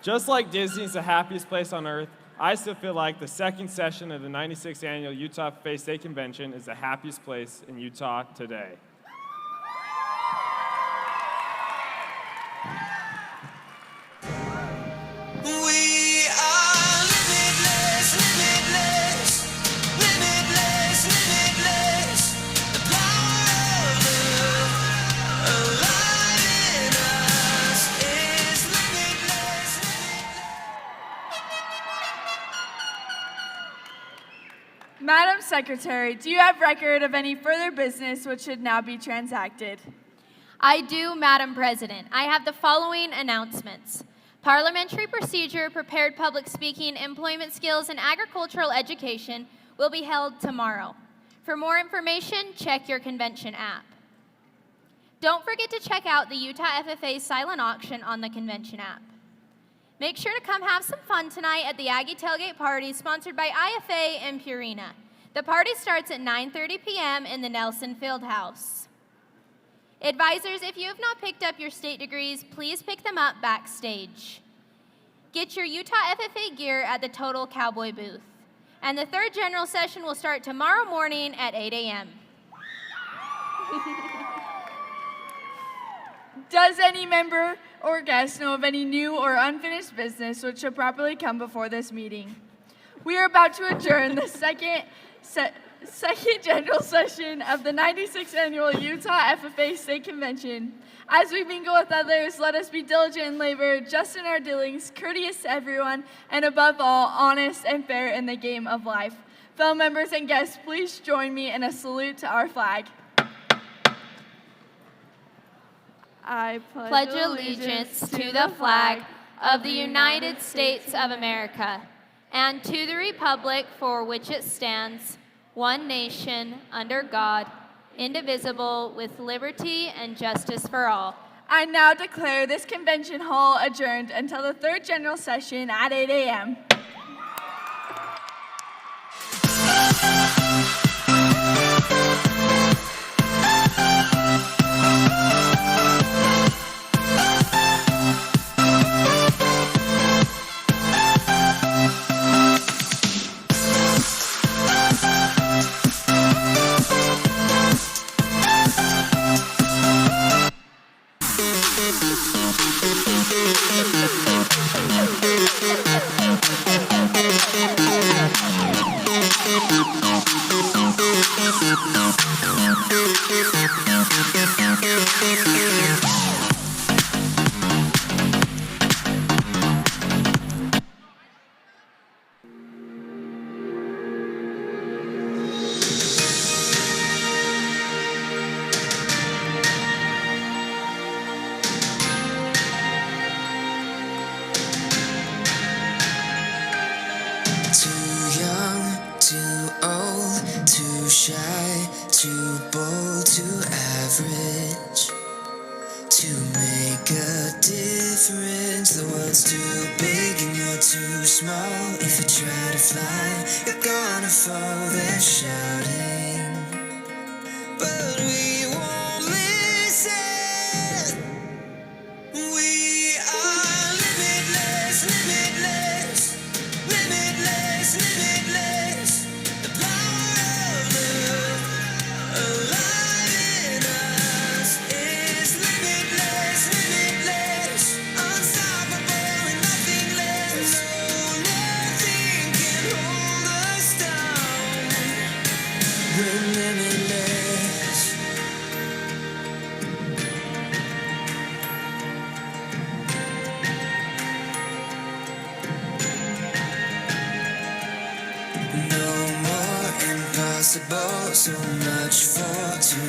Just like Disney's the happiest place on earth, I still feel like the second session of the 96th Annual Utah FFA State Convention is the happiest place in Utah today. We are limitless. The power of alive in us is limitless. Madam Secretary, do you have record of any further business which should now be transacted? I do, Madam President. I have the following announcements. Parliamentary procedure, prepared public speaking, employment skills, and agricultural education will be held tomorrow. For more information, check your convention app. Don't forget to check out the Utah FFA silent auction on the convention app. Make sure to come have some fun tonight at the Aggie Tailgate Party sponsored by IFA and Purina. The party starts at 9:30 p.m. in the Nelson Fieldhouse. Advisors, if you have not picked up your state degrees, please pick them up backstage. Get your Utah FFA gear at the Total Cowboy booth. And the third general session will start tomorrow morning at 8 a.m. Does any member or guest know of any new or unfinished business which should properly come before this meeting? We are about to adjourn the second general session of the 96th Annual Utah FFA State Convention. As we mingle with others, let us be diligent in labor, just in our dealings, courteous to everyone, and above all, honest and fair in the game of life. Fellow members and guests, please join me in a salute to our flag. I Pledge allegiance to the flag of the United States of America and to the republic for which it stands, one nation, under God, indivisible, with liberty and justice for all. I now declare this convention hall adjourned until the third general session at 8 a.m. Too bold, too average to make a difference. The world's too big and you're too small. If you try to fly, you're gonna fall. They're shouting, but we won't listen. We are limitless, limitless, limitless, limitless. The power of love alive in us is limitless, limitless, unstoppable and nothing less. No, nothing can hold us down. We're limitless. No more impossible, so much for tonight.